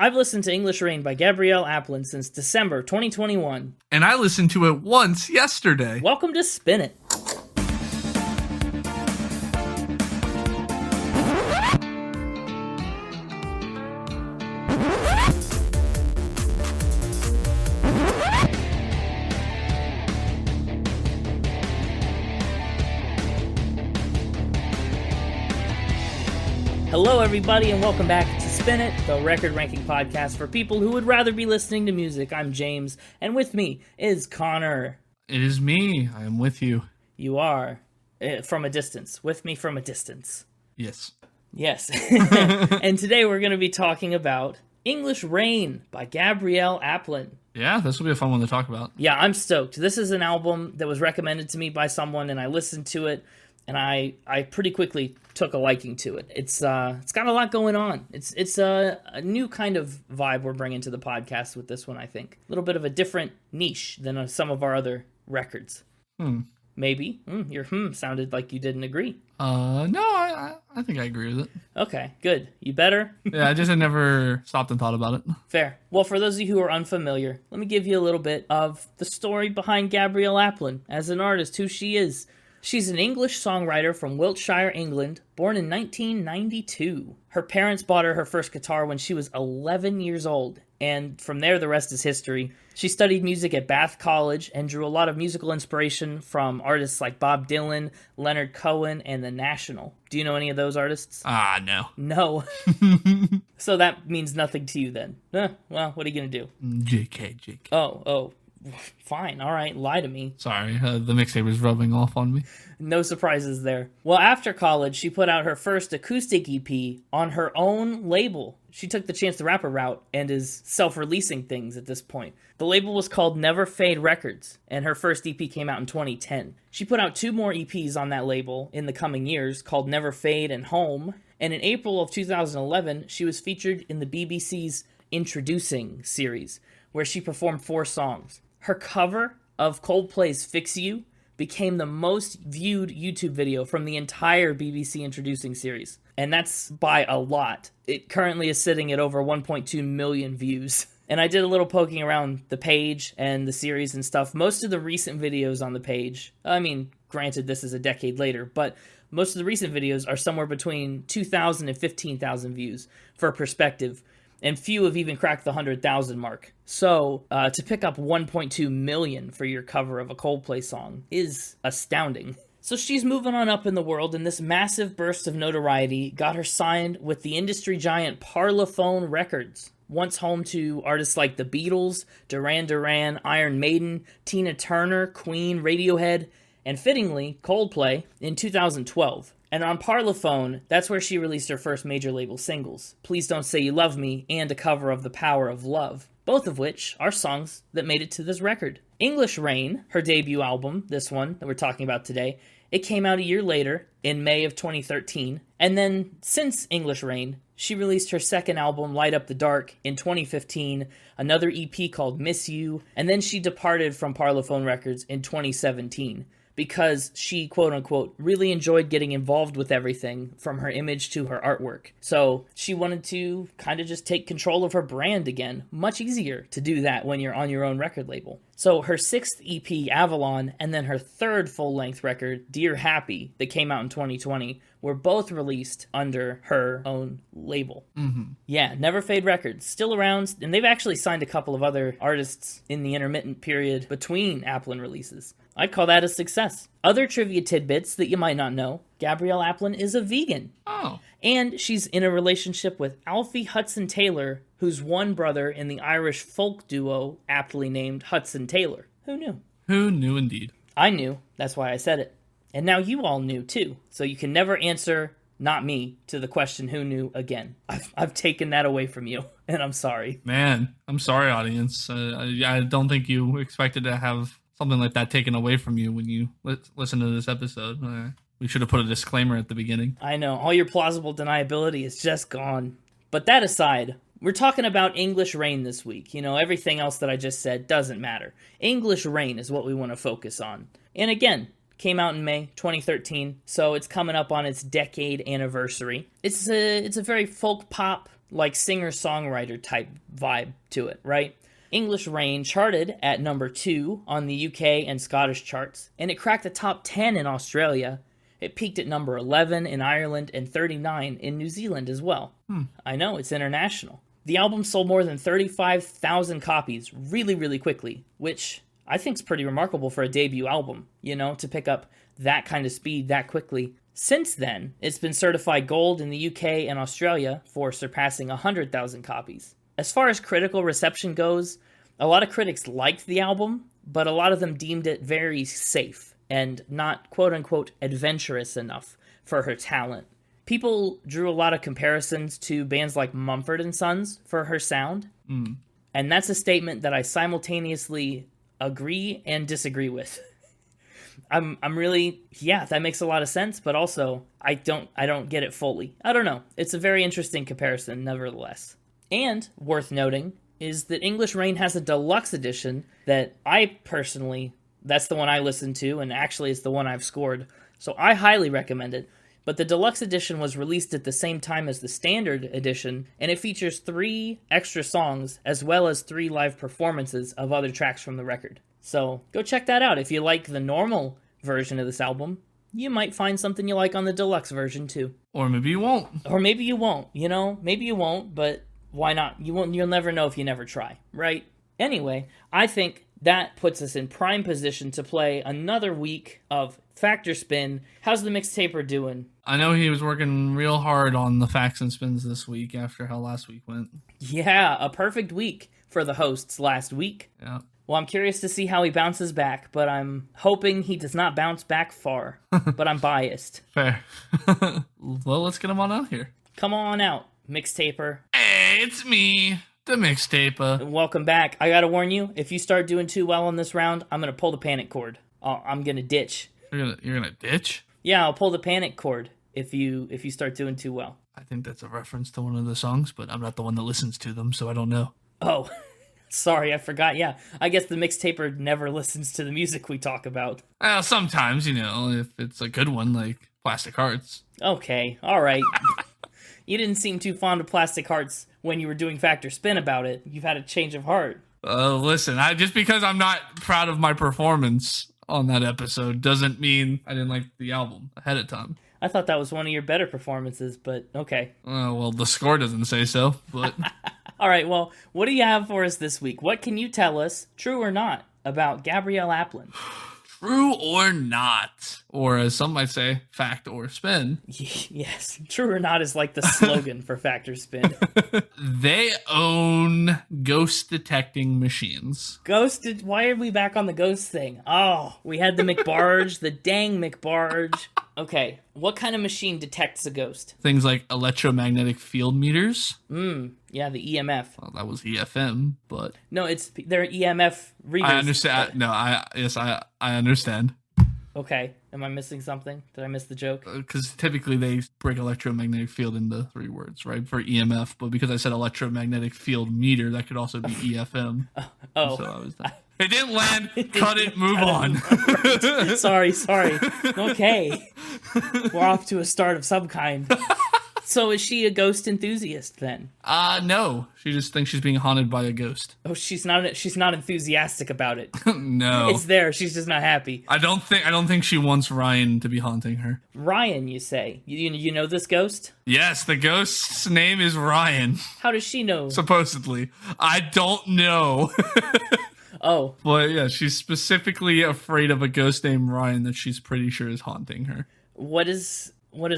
I've listened to English Rain by Gabrielle Aplin since December 2021. And I listened to it once yesterday. Welcome to Spin It. Hello, everybody, and welcome back to Spin It, the record ranking podcast for people who would rather be listening to music. I'm James, and with me is Connor. It is me. I am with you. You are. From a distance. With me from a distance. Yes. Yes. And today we're going to be talking about English Rain by Gabrielle Aplin. Yeah, this will be a fun one to talk about. Yeah, I'm stoked. This is an album that was recommended to me by someone, and I listened to it, and I pretty quickly took a liking to it. It's got a lot going on. It's a new kind of vibe we're bringing to the podcast with this one, I think. A little bit of a different niche than some of our other records. Maybe. Your sounded like you didn't agree. No, I think I agree with it. Okay, good. You better? Yeah, I just had never stopped and thought about it. Fair. Well, for those of you who are unfamiliar, let me give you a little bit of the story behind Gabrielle Aplin as an artist, who she is. She's an English songwriter from Wiltshire, England, born in 1992. Her parents bought her first guitar when she was 11 years old, and from there the rest is history. She studied music at Bath College and drew a lot of musical inspiration from artists like Bob Dylan, Leonard Cohen, and The National. Do you know any of those artists? No. No. So that means nothing to you then. Well, what are you going to do? JK. Oh. Fine, all right, lie to me. Sorry, the mixtape was rubbing off on me. No surprises there. Well, after college, she put out her first acoustic EP on her own label. She took the Chance the Rapper route and is self-releasing things at this point. The label was called Never Fade Records, and her first EP came out in 2010. She put out 2 more EPs on that label in the coming years, called Never Fade and Home, and in April of 2011, she was featured in the BBC's Introducing series, where she performed 4 songs. Her cover of Coldplay's Fix You became the most viewed YouTube video from the entire BBC Introducing series. And that's by a lot. It currently is sitting at over 1.2 million views. And I did a little poking around the page and the series and stuff. Most of the recent videos on the page, I mean, granted this is a decade later, but most of the recent videos are somewhere between 2,000 and 15,000 views for perspective. And few have even cracked the 100,000 mark. So, to pick up 1.2 million for your cover of a Coldplay song is astounding. So she's moving on up in the world, and this massive burst of notoriety got her signed with the industry giant Parlophone Records, once home to artists like the Beatles, Duran Duran, Iron Maiden, Tina Turner, Queen, Radiohead, and fittingly, Coldplay, in 2012. And on Parlophone, that's where she released her first major label singles, Please Don't Say You Love Me and a cover of The Power of Love, both of which are songs that made it to this record. English Rain, her debut album, this one that we're talking about today, it came out a year later, in May of 2013, and then since English Rain, she released her second album, Light Up the Dark, in 2015, another EP called Miss You, and then she departed from Parlophone Records in 2017. Because she, quote-unquote, really enjoyed getting involved with everything from her image to her artwork. So she wanted to kind of just take control of her brand again. Much easier to do that when you're on your own record label. So her 6th EP, Avalon, and then her 3rd full-length record, Dear Happy, that came out in 2020, were both released under her own label. Yeah, Never Fade Records, still around, and they've actually signed a couple of other artists in the intermittent period between Aplin releases. I'd call that a success. Other trivia tidbits that you might not know, Gabrielle Aplin is a vegan. Oh. And she's in a relationship with Alfie Hudson Taylor, who's one brother in the Irish folk duo aptly named Hudson Taylor. Who knew? Who knew indeed? I knew. That's why I said it. And now you all knew too. So you can never answer, not me, to the question who knew again. I've taken that away from you, and I'm sorry. Man, I'm sorry, audience. I don't think you expected to have something like that taken away from you when you listen to this episode. We should have put a disclaimer at the beginning. I know. All your plausible deniability is just gone. But that aside, we're talking about English Rain this week. You know, everything else that I just said doesn't matter. English Rain is what we want to focus on. And again, came out in May 2013, so it's coming up on its decade anniversary. It's a very folk pop like singer-songwriter type vibe to it, right? English Rain charted at number 2 on the UK and Scottish charts, and it cracked the top 10 in Australia. It peaked at number 11 in Ireland and 39 in New Zealand as well. I know, it's international. The album sold more than 35,000 copies really, really quickly, which I think is pretty remarkable for a debut album, to pick up that kind of speed that quickly. Since then, it's been certified gold in the UK and Australia for surpassing 100,000 copies. As far as critical reception goes, a lot of critics liked the album, but a lot of them deemed it very safe and not quote-unquote adventurous enough for her talent. People drew a lot of comparisons to bands like Mumford & Sons for her sound, and that's a statement that I simultaneously agree and disagree with. I'm really, that makes a lot of sense, but also I don't get it fully. I don't know. It's a very interesting comparison, nevertheless. And worth noting is that English Rain has a deluxe edition that I personally, that's the one I listened to, and actually it's the one I've scored, so I highly recommend it. But the deluxe edition was released at the same time as the standard edition, and it features 3 extra songs as well as 3 live performances of other tracks from the record. So go check that out. If you like the normal version of this album, you might find something you like on the deluxe version too. Or maybe you won't. Or maybe you won't, maybe you won't, but why not? You'll never know if you never try, right? Anyway, I think that puts us in prime position to play another week of Factor Spin. How's the mixtaper doing? I know he was working real hard on the facts and spins this week after how last week went. Yeah, a perfect week for the hosts last week. Yeah. Well, I'm curious to see how he bounces back, but I'm hoping he does not bounce back far. But I'm biased. Fair. Well, let's get him on out here. Come on out, mixtaper. Hey, it's me, the mixtaper. And welcome back. I gotta warn you, if you start doing too well on this round, I'm gonna pull the panic cord. I'm gonna ditch. You're gonna ditch? Yeah, I'll pull the panic cord if you start doing too well. I think that's a reference to one of the songs, but I'm not the one that listens to them, so I don't know. Oh, sorry, I forgot. Yeah, I guess the mixtaper never listens to the music we talk about. Well, sometimes, if it's a good one, like Plastic Hearts. Okay, all right. You didn't seem too fond of Plastic Hearts when you were doing Factor Spin about it. You've had a change of heart. Listen, just because I'm not proud of my performance on that episode doesn't mean I didn't like the album ahead of time. I thought that was one of your better performances, but okay. Well, the score doesn't say so, but... All right, well, what do you have for us this week? What can you tell us, true or not, about Gabrielle Aplin? True or not, or as some might say, fact or spin. Yes, true or not is like the slogan for Factor Spin. They own ghost detecting machines. Ghosted? Why are we back on the ghost thing? Oh, we had the McBarge, the dang McBarge. Okay, what kind of machine detects a ghost? Things like electromagnetic field meters. Yeah, the EMF. Well, that was EFM, but... No, they're EMF readers. I understand. But... No, I understand. Okay, am I missing something? Did I miss the joke? Because typically they break electromagnetic field into 3 words, right? For EMF, but because I said electromagnetic field meter, that could also be EFM. Oh. So I was done. It didn't land. Cut it. Move on. Sorry. Okay. We're off to a start of some kind. So is she a ghost enthusiast then? No. She just thinks she's being haunted by a ghost. Oh, she's not enthusiastic about it. No. It's there. She's just not happy. I don't think she wants Ryan to be haunting her. Ryan, you say? You know this ghost? Yes, the ghost's name is Ryan. How does she know? Supposedly. I don't know. Oh. But yeah, she's specifically afraid of a ghost named Ryan that she's pretty sure is haunting her. What does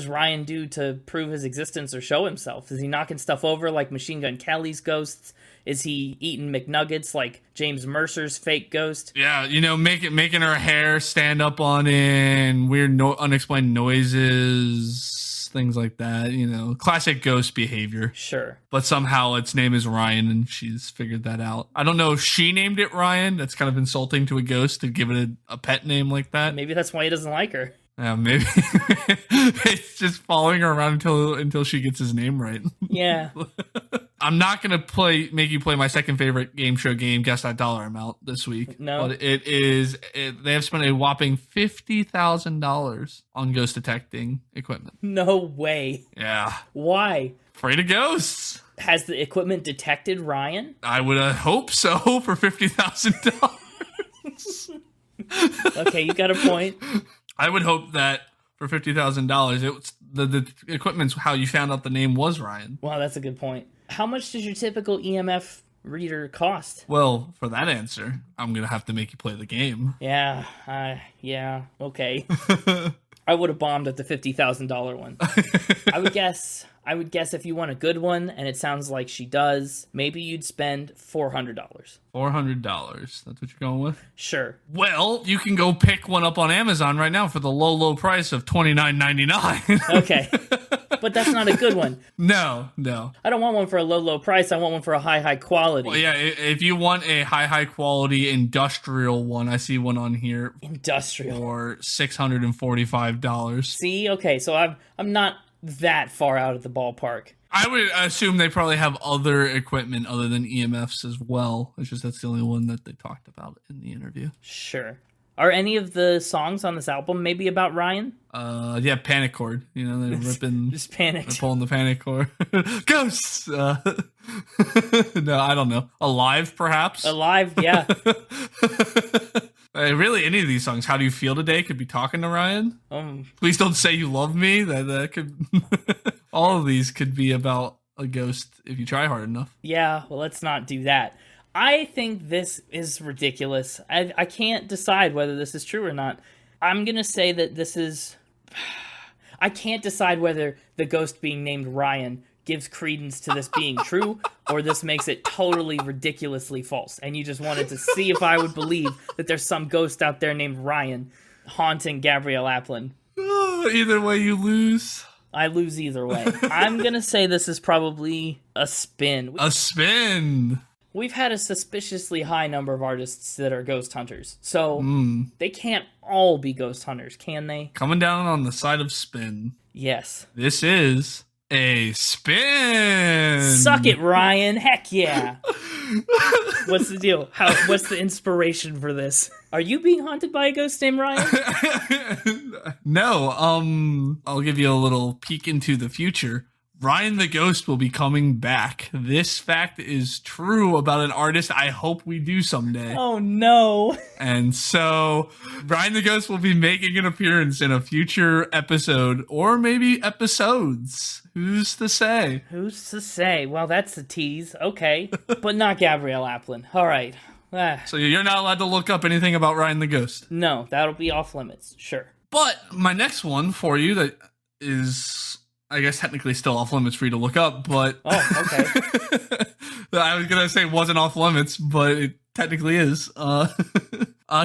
Ryan do to prove his existence or show himself? Is he knocking stuff over like Machine Gun Kelly's ghosts? Is he eating McNuggets like James Mercer's fake ghost? Yeah, making her hair stand up on it, and weird unexplained noises, things like that. Classic ghost behavior. Sure. But somehow its name is Ryan, and she's figured that out. I don't know if she named it Ryan. That's kind of insulting to a ghost to give it a pet name like that. Maybe that's why he doesn't like her. Yeah, maybe it's just following her around until she gets his name right. Yeah. I'm not gonna make you play my second favorite game show game, Guess That Dollar Amount, this week. No. But they have spent a whopping $50,000 on ghost detecting equipment. No way. Yeah. Why? Afraid of ghosts. Has the equipment detected Ryan? I would hope so for $50,000. Okay, you got a point. I would hope that for $50,000, it's the equipment's how you found out the name was Ryan. Wow, that's a good point. How much does your typical EMF reader cost? Well, for that answer, I'm gonna have to make you play the game. Yeah, okay. I would have bombed at the $50,000 one. I would guess if you want a good one, and it sounds like she does, maybe you'd spend $400. $400. That's what you're going with? Sure. Well, you can go pick one up on Amazon right now for the low price of $29.99. Okay. But that's not a good one. No. I don't want one for a low price. I want one for a high quality. Well, yeah, if you want a high quality industrial one, I see one on here Industrial. for $645. See? Okay, so I'm not that far out of the ballpark. I would assume they probably have other equipment other than EMFs as well. It's just that's the only one that they talked about in the interview. Sure. Are any of the songs on this album maybe about Ryan? Yeah, panic cord. You know, they're ripping, just panicked. they're pulling the panic cord. Ghosts. No, I don't know. Alive, perhaps. Alive, yeah. Really, any of these songs, How Do You Feel Today, could be talking to Ryan. Please Don't Say You Love Me. That could. All of these could be about a ghost if you try hard enough. Yeah, well, let's not do that. I think this is ridiculous. I can't decide whether this is true or not. I'm going to say that this is... I can't decide whether the ghost being named Ryan gives credence to this being true, or this makes it totally ridiculously false. And you just wanted to see if I would believe that there's some ghost out there named Ryan haunting Gabrielle Aplin. Either way, you lose. I lose either way. I'm going to say this is probably a spin. A spin. We've had a suspiciously high number of artists that are ghost hunters, so they can't all be ghost hunters, can they? Coming down on the side of spin. Yes. This is a spin. Suck it, Ryan. Heck yeah. What's the deal? What's the inspiration for this? Are you being haunted by a ghost named Ryan? No. I'll give you a little peek into the future. Ryan the Ghost will be coming back. This fact is true about an artist I hope we do someday. Oh, no. And so Ryan the Ghost will be making an appearance in a future episode, or maybe episodes. Who's to say? Who's to say? Well, that's a tease. Okay. But not Gabrielle Aplin. All right. So you're not allowed to look up anything about Ryan the Ghost? No, that'll be off limits. Sure. But my next one for you that is... I guess technically still off limits for you to look up, but... Oh, okay. I was going to say it wasn't off limits, but it technically is.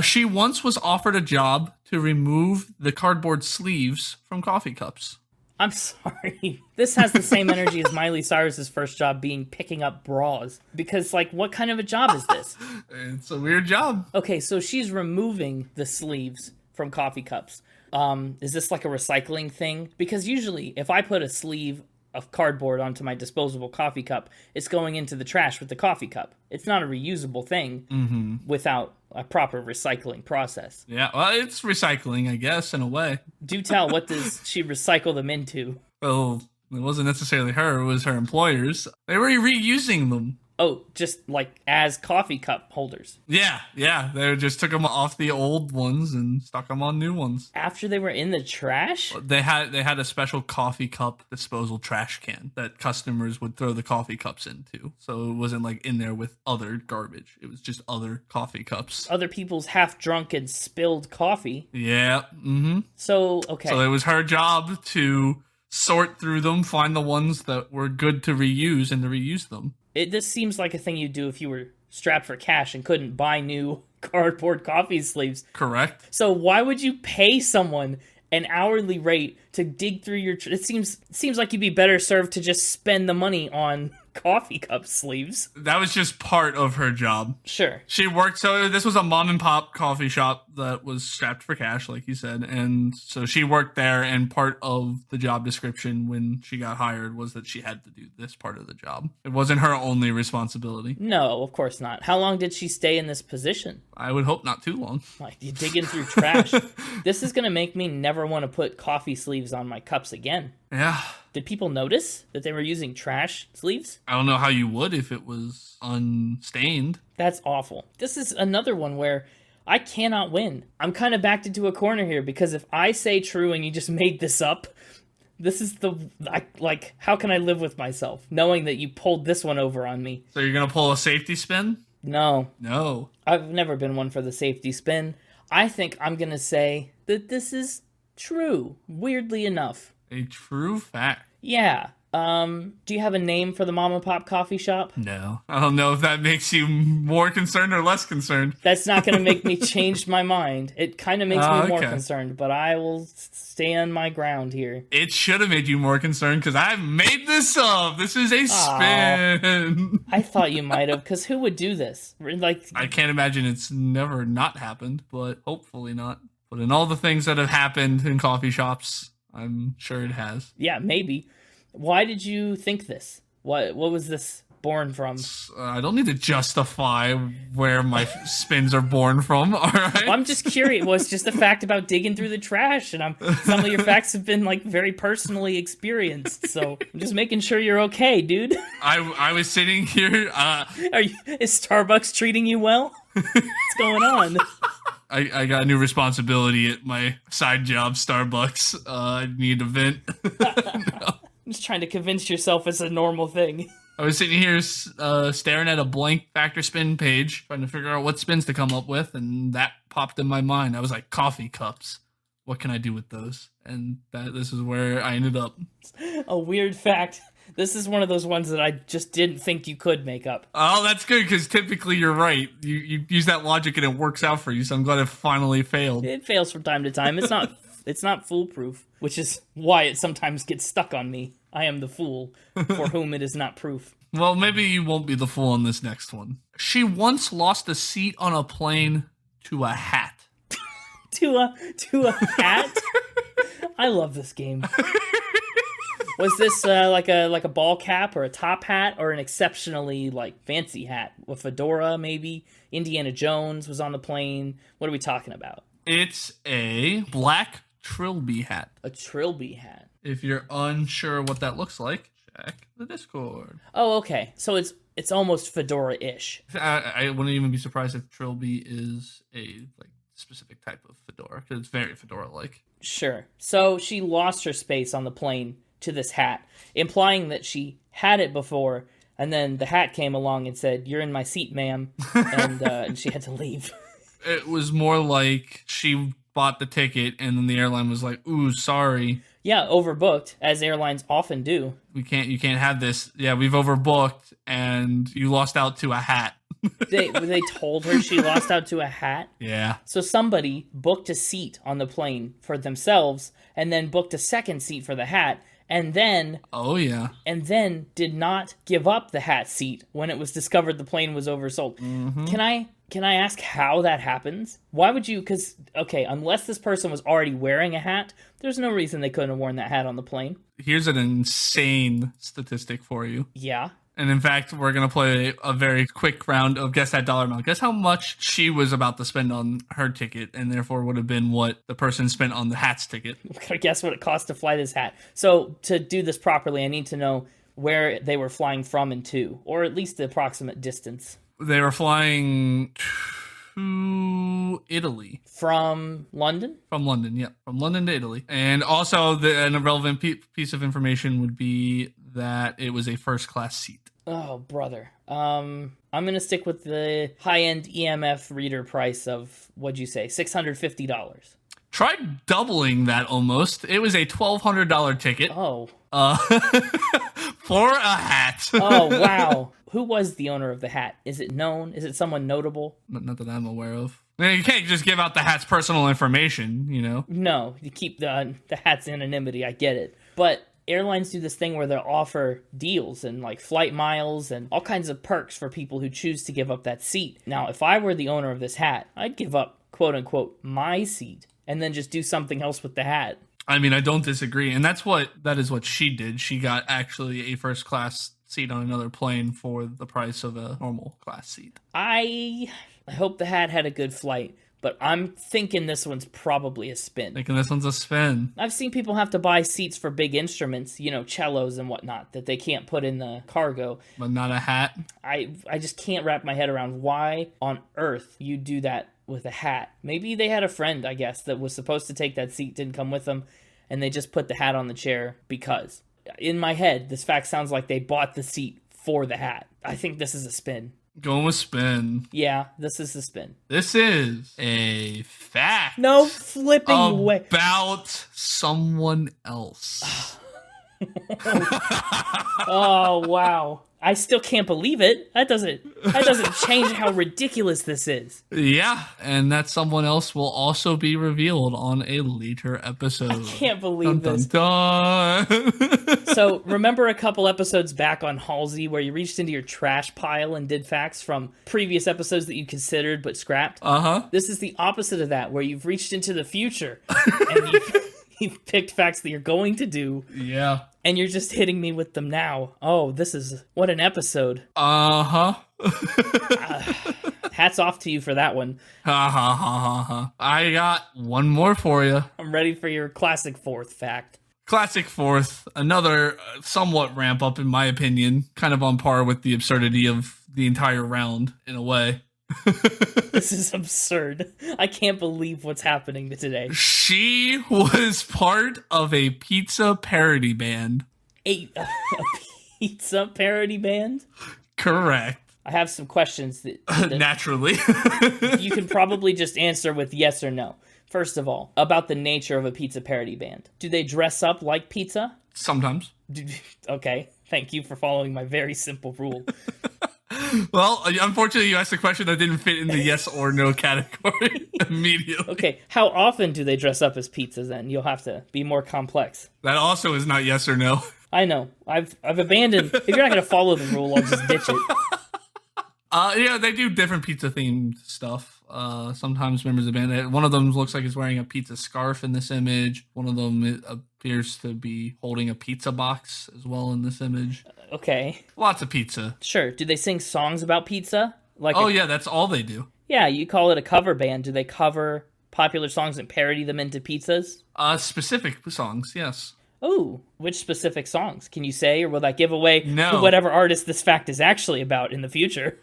She once was offered a job to remove the cardboard sleeves from coffee cups. I'm sorry. This has the same energy as Miley Cyrus's first job being picking up bras. Because, what kind of a job is this? It's a weird job. Okay, so she's removing the sleeves from coffee cups. Is this like a recycling thing? Because usually if I put a sleeve of cardboard onto my disposable coffee cup, it's going into the trash with the coffee cup. It's not a reusable thing without a proper recycling process. Yeah, well, it's recycling, I guess, in a way. Do tell, what does she recycle them into? Well, it wasn't necessarily her, it was her employers. They were reusing them. Oh, just as coffee cup holders. Yeah. They just took them off the old ones and stuck them on new ones. After they were in the trash? They had a special coffee cup disposal trash can that customers would throw the coffee cups into. So it wasn't in there with other garbage. It was just other coffee cups. Other people's half drunk and spilled coffee. Yeah. So, okay. So it was her job to sort through them, find the ones that were good to reuse and to reuse them. This seems like a thing you'd do if you were strapped for cash and couldn't buy new cardboard coffee sleeves. Correct. So why would you pay someone an hourly rate to dig through your... It seems like you'd be better served to just spend the money on coffee cup sleeves. That was just part of her job. Sure. She worked, so this was a mom and pop coffee shop that was strapped for cash, like you said, and so she worked there, and part of the job description when she got hired was that she had to do this part of the job. It wasn't her only responsibility. No, of course not. How long did she stay in this position? I would hope not too long. You digging through trash. This is going to make me never want to put coffee sleeves on my cups again. Yeah. Did people notice that they were using trash sleeves? I don't know how you would if it was unstained. That's awful. This is another one where I cannot win. I'm kind of backed into a corner here because if I say true and you just made this up, this is how can I live with myself knowing that you pulled this one over on me? So you're going to pull a safety spin? No. No. I've never been one for the safety spin. I think I'm going to say that this is true, weirdly enough. A true fact. Yeah. Do you have a name for the mom and pop coffee shop? No. I don't know if that makes you more concerned or less concerned. That's not going to make me change my mind. It kind of makes me more concerned, but I will stand my ground here. It should have made you more concerned because I made this up. This is a spin. I thought you might have, because who would do this? I can't imagine it's never not happened, but hopefully not. But in all the things that have happened in coffee shops, I'm sure it has. Yeah, maybe. Why did you think this? What was this born from? I don't need to justify where my spins are born from, all right? Well, I'm just curious. Well, it's just a fact about digging through the trash, and some of your facts have been very personally experienced, so I'm just making sure you're okay, dude. I was sitting here. Is Starbucks treating you well? What's going on? I got a new responsibility at my side job, Starbucks. I need a vent. No. I'm just trying to convince yourself it's a normal thing. I was sitting here staring at a blank factor spin page, trying to figure out what spins to come up with, and that popped in my mind. I was like, coffee cups. What can I do with those? And this is where I ended up. A weird fact. This is one of those ones that I just didn't think you could make up. Oh, that's good, because typically you're right. You use that logic and it works out for you, so I'm glad it finally failed. It fails from time to time. It's not foolproof, which is why it sometimes gets stuck on me. I am the fool for whom it is not proof. Well, maybe you won't be the fool on this next one. She once lost a seat on a plane to a hat. to a hat? I love this game. Was this like a ball cap or a top hat or an exceptionally fancy hat? A fedora maybe? Indiana Jones was on the plane. What are we talking about? It's a black trilby hat. A trilby hat. If you're unsure what that looks like, check the Discord. Oh, okay. So it's almost fedora-ish. I wouldn't even be surprised if trilby is a specific type of fedora, because it's very fedora-like. Sure. So she lost her space on the plane to this hat, implying that she had it before, and then the hat came along and said, "You're in my seat, ma'am," and she had to leave. It was more like she bought the ticket, and then the airline was like, "Ooh, sorry." Yeah, overbooked, as airlines often do. You can't have this. Yeah, we've overbooked, and you lost out to a hat. They told her she lost out to a hat? Yeah. So somebody booked a seat on the plane for themselves, and then booked a second seat for the hat, and then... Oh, yeah. And then did not give up the hat seat when it was discovered the plane was oversold. Mm-hmm. Can I ask how that happens? Why would you... Because, okay, unless this person was already wearing a hat, there's no reason they couldn't have worn that hat on the plane. Here's an insane statistic for you. Yeah. And in fact, we're going to play a very quick round of Guess That Dollar Amount. Guess how much she was about to spend on her ticket, and therefore would have been what the person spent on the hat's ticket. I'm going to guess what it cost to fly this hat. So to do this properly, I need to know where they were flying from and to, or at least the approximate distance. They were flying to Italy. From London? From London, yeah. From London to Italy. And also, an irrelevant piece of information would be that it was a first-class seat. Oh, brother. I'm going to stick with the high-end EMF reader price of, what'd you say, $650. Try doubling that almost. It was a $1,200 ticket. Oh. For a hat. Oh, wow. Who was the owner of the hat? Is it known? Is it someone notable? Not that I'm aware of. I mean, you can't just give out the hat's personal information, you know? No, you keep the hat's anonymity. I get it. But airlines do this thing where they'll offer deals and flight miles and all kinds of perks for people who choose to give up that seat. Now, if I were the owner of this hat, I'd give up, quote unquote, my seat and then just do something else with the hat. I mean, I don't disagree. And that is what she did. She got actually a first class seat on another plane for the price of a normal class seat. I hope the hat had a good flight, but I'm thinking this one's probably a spin. Thinking this one's a spin. I've seen people have to buy seats for big instruments, cellos and whatnot, that they can't put in the cargo. But not a hat. I just can't wrap my head around why on earth you do that with a hat. Maybe they had a friend, I guess, that was supposed to take that seat, didn't come with them, and they just put the hat on the chair because. In my head, this fact sounds like they bought the seat for the hat. I think this is a spin. Going with spin. Yeah, this is the spin. This is a fact. No flipping way. About someone else. Oh, wow. I still can't believe it. That doesn't change how ridiculous this is. Yeah, and that someone else will also be revealed on a later episode. I can't believe dun, this. Dun, dun. So, remember a couple episodes back on Halsey where you reached into your trash pile and did facts from previous episodes that you considered but scrapped? Uh-huh. This is the opposite of that, where you've reached into the future and you've picked facts that you're going to do. Yeah. And you're just hitting me with them now. Oh, what an episode. Uh-huh. Hats off to you for that one. Ha ha ha ha ha. I got one more for you. I'm ready for your classic fourth fact. Classic fourth, another somewhat ramp up in my opinion, kind of on par with the absurdity of the entire round in a way. This is absurd. I can't believe what's happening today. She was part of a pizza parody band. A pizza parody band? Correct. I have some questions that Naturally. you can probably just answer with yes or no. First of all, about the nature of a pizza parody band. Do they dress up like pizza? Sometimes. Okay, thank you for following my very simple rule. Well, unfortunately, you asked a question that didn't fit in the yes or no category immediately. Okay, how often do they dress up as pizzas then? You'll have to be more complex. That also is not yes or no. I know. I've abandoned... If you're not going to follow the rule, I'll just ditch it. Yeah, they do different pizza themed stuff. Sometimes members of the band, one of them looks like he's wearing a pizza scarf in this image. One of them appears to be holding a pizza box as well in this image. Okay. Lots of pizza. Sure. Do they sing songs about pizza? Yeah, that's all they do. Yeah, you call it a cover band. Do they cover popular songs and parody them into pizzas? Specific songs, yes. Oh, which specific songs? Can you say, or will that give away No. whatever artist this fact is actually about in the future?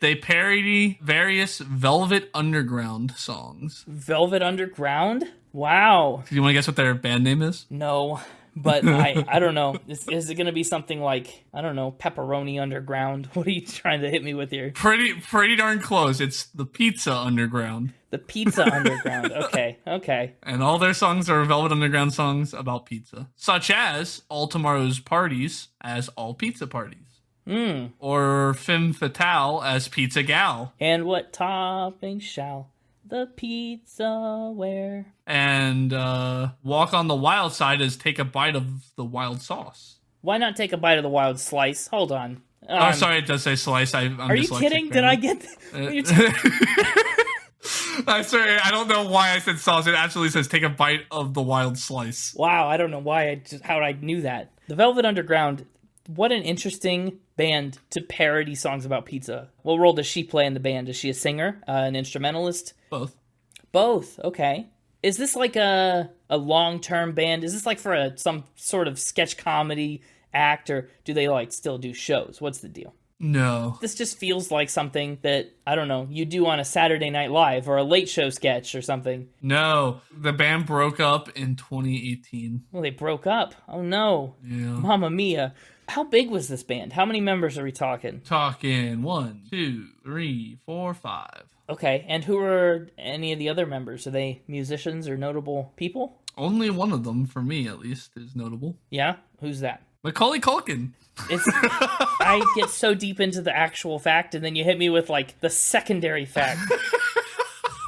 They parody various Velvet Underground songs. Velvet Underground? Wow. Do you want to guess what their band name is? No, but I don't know. Is it going to be something like, I don't know, Pepperoni Underground? What are you trying to hit me with here? Pretty darn close. It's the Pizza Underground. The Pizza Underground. Okay. And all their songs are Velvet Underground songs about pizza, such as All Tomorrow's Parties as All Pizza Parties. Or Femme Fatale as Pizza Gal. And what topping shall the pizza wear? And Walk on the Wild Side as Take a Bite of the Wild Sauce. Why not take a bite of the wild slice? Hold on. Sorry, it does say slice. I'm are you kidding? Did I get... I'm sorry, I don't know why I said sauce. It actually says take a bite of the wild slice. Wow, I don't know how I knew that. The Velvet Underground, what an interesting band to parody songs about pizza. What role does she play in the band? Is she a singer, an instrumentalist? Both, okay. Is this like a long-term band? Is this like for some sort of sketch comedy act, or do they still do shows? What's the deal? No. This just feels like something that, I don't know, you do on a Saturday Night Live or a late show sketch or something. No. The band broke up in 2018. Well, they broke up. Oh, no. Yeah. Mamma mia. How big was this band? How many members are we talking? Talking 1, 2, 3, 4, 5. Okay, and who are any of the other members? Are they musicians or notable people? Only one of them, for me at least, is notable. Yeah? Who's that? Macaulay Culkin. I get so deep into the actual fact, and then you hit me with, the secondary fact.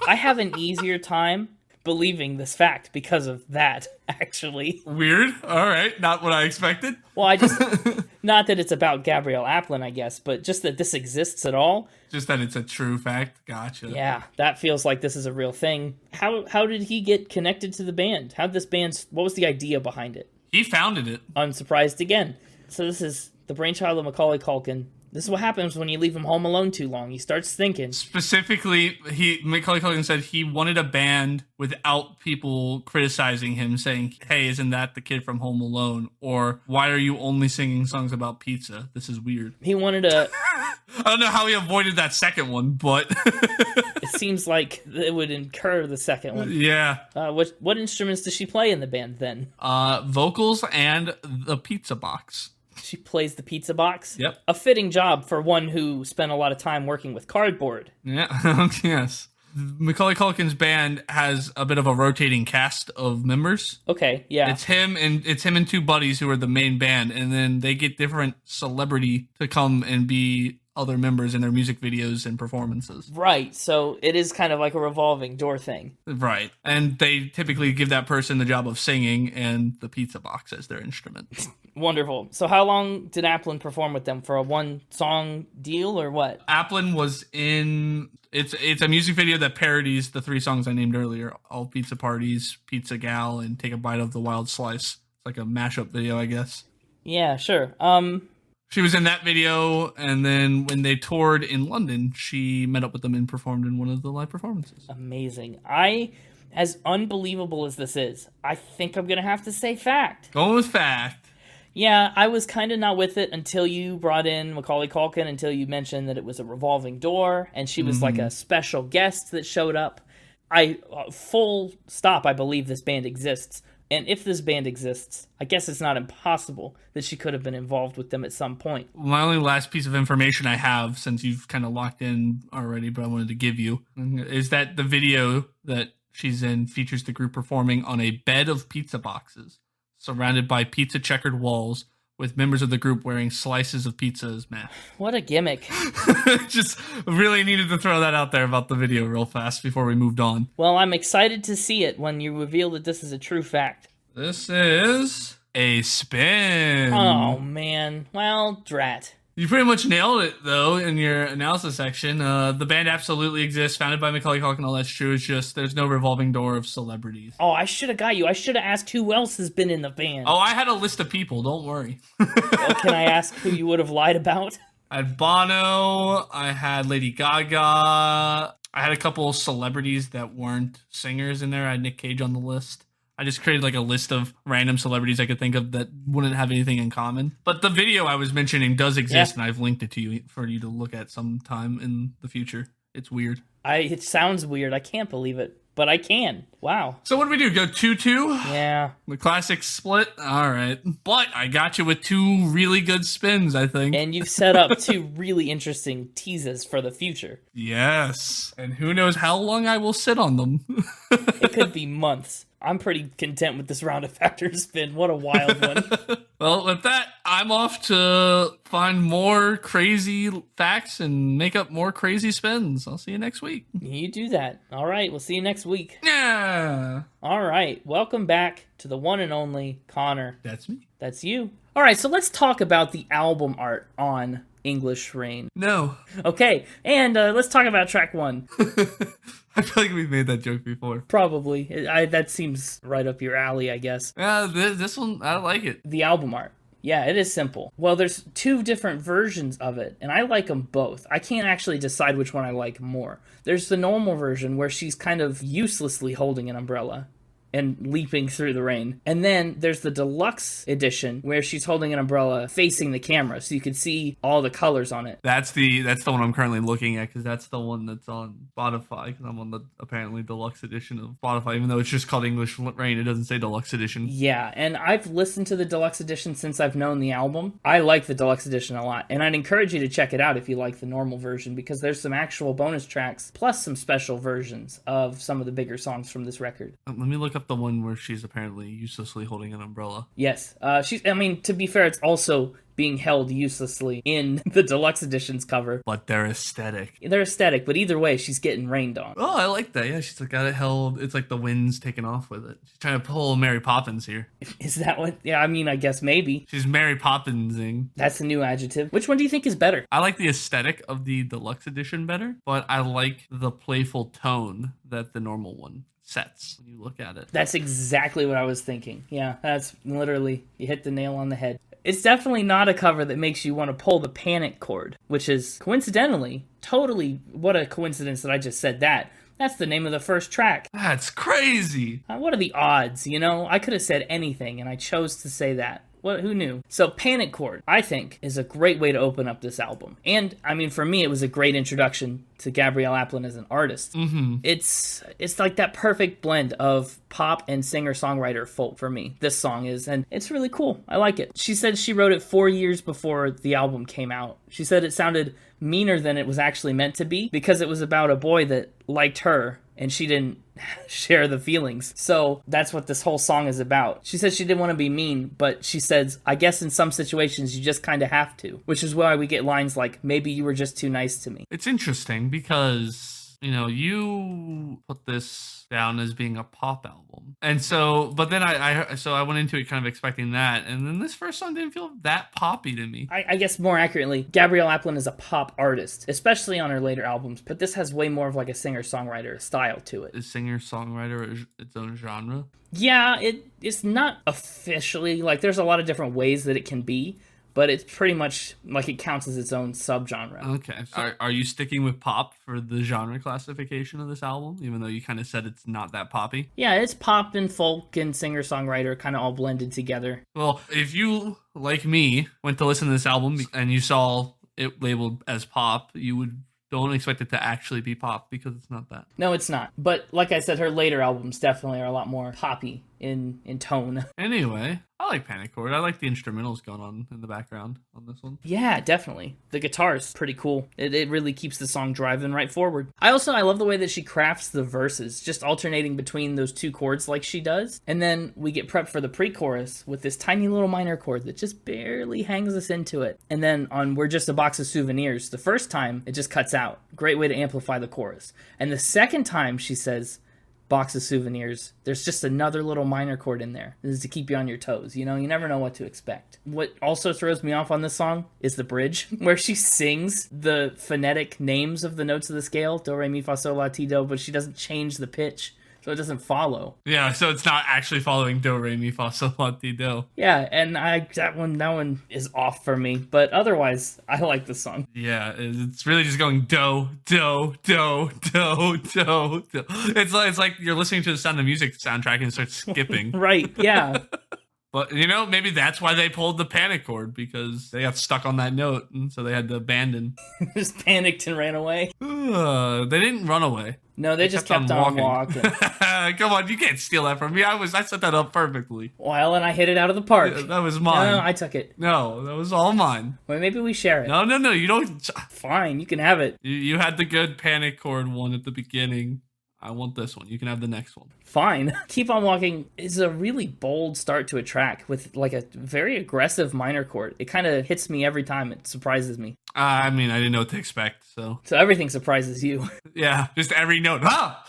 I have an easier time believing this fact because of that, actually. Weird. All right. Not what I expected. Well, not that it's about Gabrielle Aplin, I guess, but just that this exists at all. Just that it's a true fact. Gotcha. Yeah, that feels like this is a real thing. How did he get connected to the band? What was the idea behind it? He founded it. Unsurprised again. So this is the brainchild of Macaulay Culkin. This is what happens when you leave him home alone too long. He starts thinking. Specifically, Macaulay Culkin said he wanted a band without people criticizing him, saying, "Hey, isn't that the kid from Home Alone?" Or, "Why are you only singing songs about pizza? This is weird." He wanted a... I don't know how he avoided that second one, but It seems like it would incur the second one. yeah. What instruments does she play in the band then? Vocals and the pizza box. She plays the pizza box? Yep. A fitting job for one who spent a lot of time working with cardboard. Yeah, yes. Macaulay Culkin's band has a bit of a rotating cast of members. Okay, yeah. It's him and two buddies who are the main band, and then they get different celebrity to come and be other members in their music videos and performances. Right, so it is kind of like a revolving door thing. Right. And they typically give that person the job of singing and the pizza box as their instrument. Wonderful. So how long did Aplin perform with them? For a one-song deal or what? Aplin was in... It's a music video that parodies the 3 songs I named earlier. All Pizza Parties, Pizza Gal, and Take a Bite of the Wild Slice. It's like a mashup video, I guess. Yeah, sure. She was in that video, and then when they toured in London, she met up with them and performed in one of the live performances. Amazing. As unbelievable as this is, I think I'm going to have to say fact. Going with fact. Yeah, I was kind of not with it until you brought in Macaulay Culkin, until you mentioned that it was a revolving door, and she was like a special guest that showed up. Full stop, I believe this band exists. And if this band exists, I guess it's not impossible that she could have been involved with them at some point. My only last piece of information I have, since you've kind of locked in already, but I wanted to give you, is that the video that she's in features the group performing on a bed of pizza boxes, surrounded by pizza checkered walls, with members of the group wearing slices of pizza as masks. What a gimmick. Just really needed to throw that out there about the video real fast before we moved on. Well, I'm excited to see it when you reveal that this is a true fact. This is a spin. Oh, man. Well, drat. You pretty much nailed it, though, in your analysis section. The band absolutely exists, founded by Macaulay Culkin, all that's true. It's just there's no revolving door of celebrities. Oh, I should have got you. I should have asked who else has been in the band. Oh, I had a list of people, don't worry. Well, can I ask who you would have lied about? I had Bono, I had Lady Gaga, I had a couple celebrities that weren't singers in there. I had Nick Cage on the list. I just created like a list of random celebrities I could think of that wouldn't have anything in common. But the video I was mentioning does exist, and I've linked it to you for you to look at sometime in the future. It's weird. It sounds weird. I can't believe it, but I can. Wow. So what do we do? Go 2-2? Yeah. The classic split? All right. But I got you with 2 really good spins, I think. And you've set up 2 really interesting teases for the future. Yes. And who knows how long I will sit on them. It could be months. I'm pretty content with this round of factor spin. What a wild one. Well, with that, I'm off to find more crazy facts and make up more crazy spins. I'll see you next week. You do that. All right. We'll see you next week. Yeah. All right. Welcome back to the one and only Connor. That's me. That's you. All right. So let's talk about the album art on English Rain. No. Okay. And let's talk about track 1. I feel like we've made that joke before. Probably. That seems right up your alley, I guess. Yeah, this one, I like it. The album art. Yeah, it is simple. Well, there's 2 different versions of it, and I like them both. I can't actually decide which one I like more. There's the normal version where she's kind of uselessly holding an umbrella and leaping through the rain. And then there's the deluxe edition where she's holding an umbrella facing the camera so you can see all the colors on it. That's the one I'm currently looking at, because that's the one that's on Spotify, because I'm on the apparently deluxe edition of Spotify. Even though it's just called English Rain, it doesn't say deluxe edition. Yeah, and I've listened to the deluxe edition since I've known the album. I like the deluxe edition a lot, and I'd encourage you to check it out if you like the normal version, because there's some actual bonus tracks plus some special versions of some of the bigger songs from this record. Let me look up the one where she's apparently uselessly holding an umbrella. Yes. To be fair, it's also being held uselessly in the deluxe edition's cover. But they're aesthetic. They're aesthetic, but either way, she's getting rained on. Oh, I like that. Yeah, she's got it held. It's like the wind's taking off with it. She's trying to pull Mary Poppins here. Is that what? Yeah, I guess maybe. She's Mary Poppinsing. That's a new adjective. Which one do you think is better? I like the aesthetic of the deluxe edition better, but I like the playful tone that the normal one sets when you look at it. That's exactly what I was thinking. Yeah, that's literally, you hit the nail on the head. It's definitely not a cover that makes you want to pull the panic chord, which is coincidentally, totally, what a coincidence that I just said that. That's the name of the first track. That's crazy. What are the odds, you know? I could have said anything, and I chose to say that. What? Who knew? So Panic Chord, I think, is a great way to open up this album. And, I mean, for me, it was a great introduction to Gabrielle Aplin as an artist. Mm-hmm. It's like that perfect blend of pop and singer-songwriter folk for me, this song is, and it's really cool. I like it. She said she wrote it 4 years before the album came out. She said it sounded meaner than it was actually meant to be because it was about a boy that liked her and she didn't share the feelings. So that's what this whole song is about. She says she didn't want to be mean, but she says, I guess in some situations you just kind of have to, which is why we get lines like, maybe you were just too nice to me. It's interesting because, you know, you put this down as being a pop album. And so, but then I went into it kind of expecting that. And then this first song didn't feel that poppy to me. I guess more accurately, Gabrielle Aplin is a pop artist, especially on her later albums, but this has way more of like a singer-songwriter style to it. Is singer-songwriter its own genre? Yeah, it's not officially, like there's a lot of different ways that it can be, but it's pretty much like it counts as its own subgenre. Okay. Are you sticking with pop for the genre classification of this album, even though you kind of said it's not that poppy? Yeah, it's pop and folk and singer-songwriter kind of all blended together. Well, if you, like me, went to listen to this album and you saw it labeled as pop, you don't expect it to actually be pop because it's not that. No, it's not. But like I said, her later albums definitely are a lot more poppy in tone. Anyway, I like Panic Chord. I like the instrumentals going on in the background on this one. Yeah, definitely. The guitar's pretty cool. It really keeps the song driving right forward. I love the way that she crafts the verses, just alternating between those two chords like she does. And then we get prepped for the pre-chorus with this tiny little minor chord that just barely hangs us into it. And then on We're Just a Box of Souvenirs, the first time it just cuts out. Great way to amplify the chorus. And the second time she says, box of souvenirs, there's just another little minor chord in there. This is to keep you on your toes. You know, you never know what to expect. What also throws me off on this song is the bridge, where she sings the phonetic names of the notes of the scale, do, re, mi, fa, sol, la, ti, do, but she doesn't change the pitch, so it doesn't follow. Yeah, so it's not actually following do, re, mi, fa, sol, la, ti, do. Yeah, and that one is off for me, but otherwise, I like the song. Yeah, it's really just going do, do, do, do, do, do. It's like you're listening to the Sound of Music soundtrack and start skipping. Right, yeah. But, you know, maybe that's why they pulled the panic chord, because they got stuck on that note, and so they had to abandon. Just panicked and ran away. They didn't run away. No, they just kept on walking. Come on, you can't steal that from me. I set that up perfectly. Well, and I hit it out of the park. Yeah, that was mine. No, I took it. No, that was all mine. Well, maybe we share it. No, you don't. Fine, you can have it. You had the good panic chord one at the beginning. I want this one. You can have the next one. Fine. Keep on Walking is a really bold start to a track with like a very aggressive minor chord. It kind of hits me every time. It surprises me. I mean, I didn't know what to expect, so. So everything surprises you. Yeah, just every note. Ah!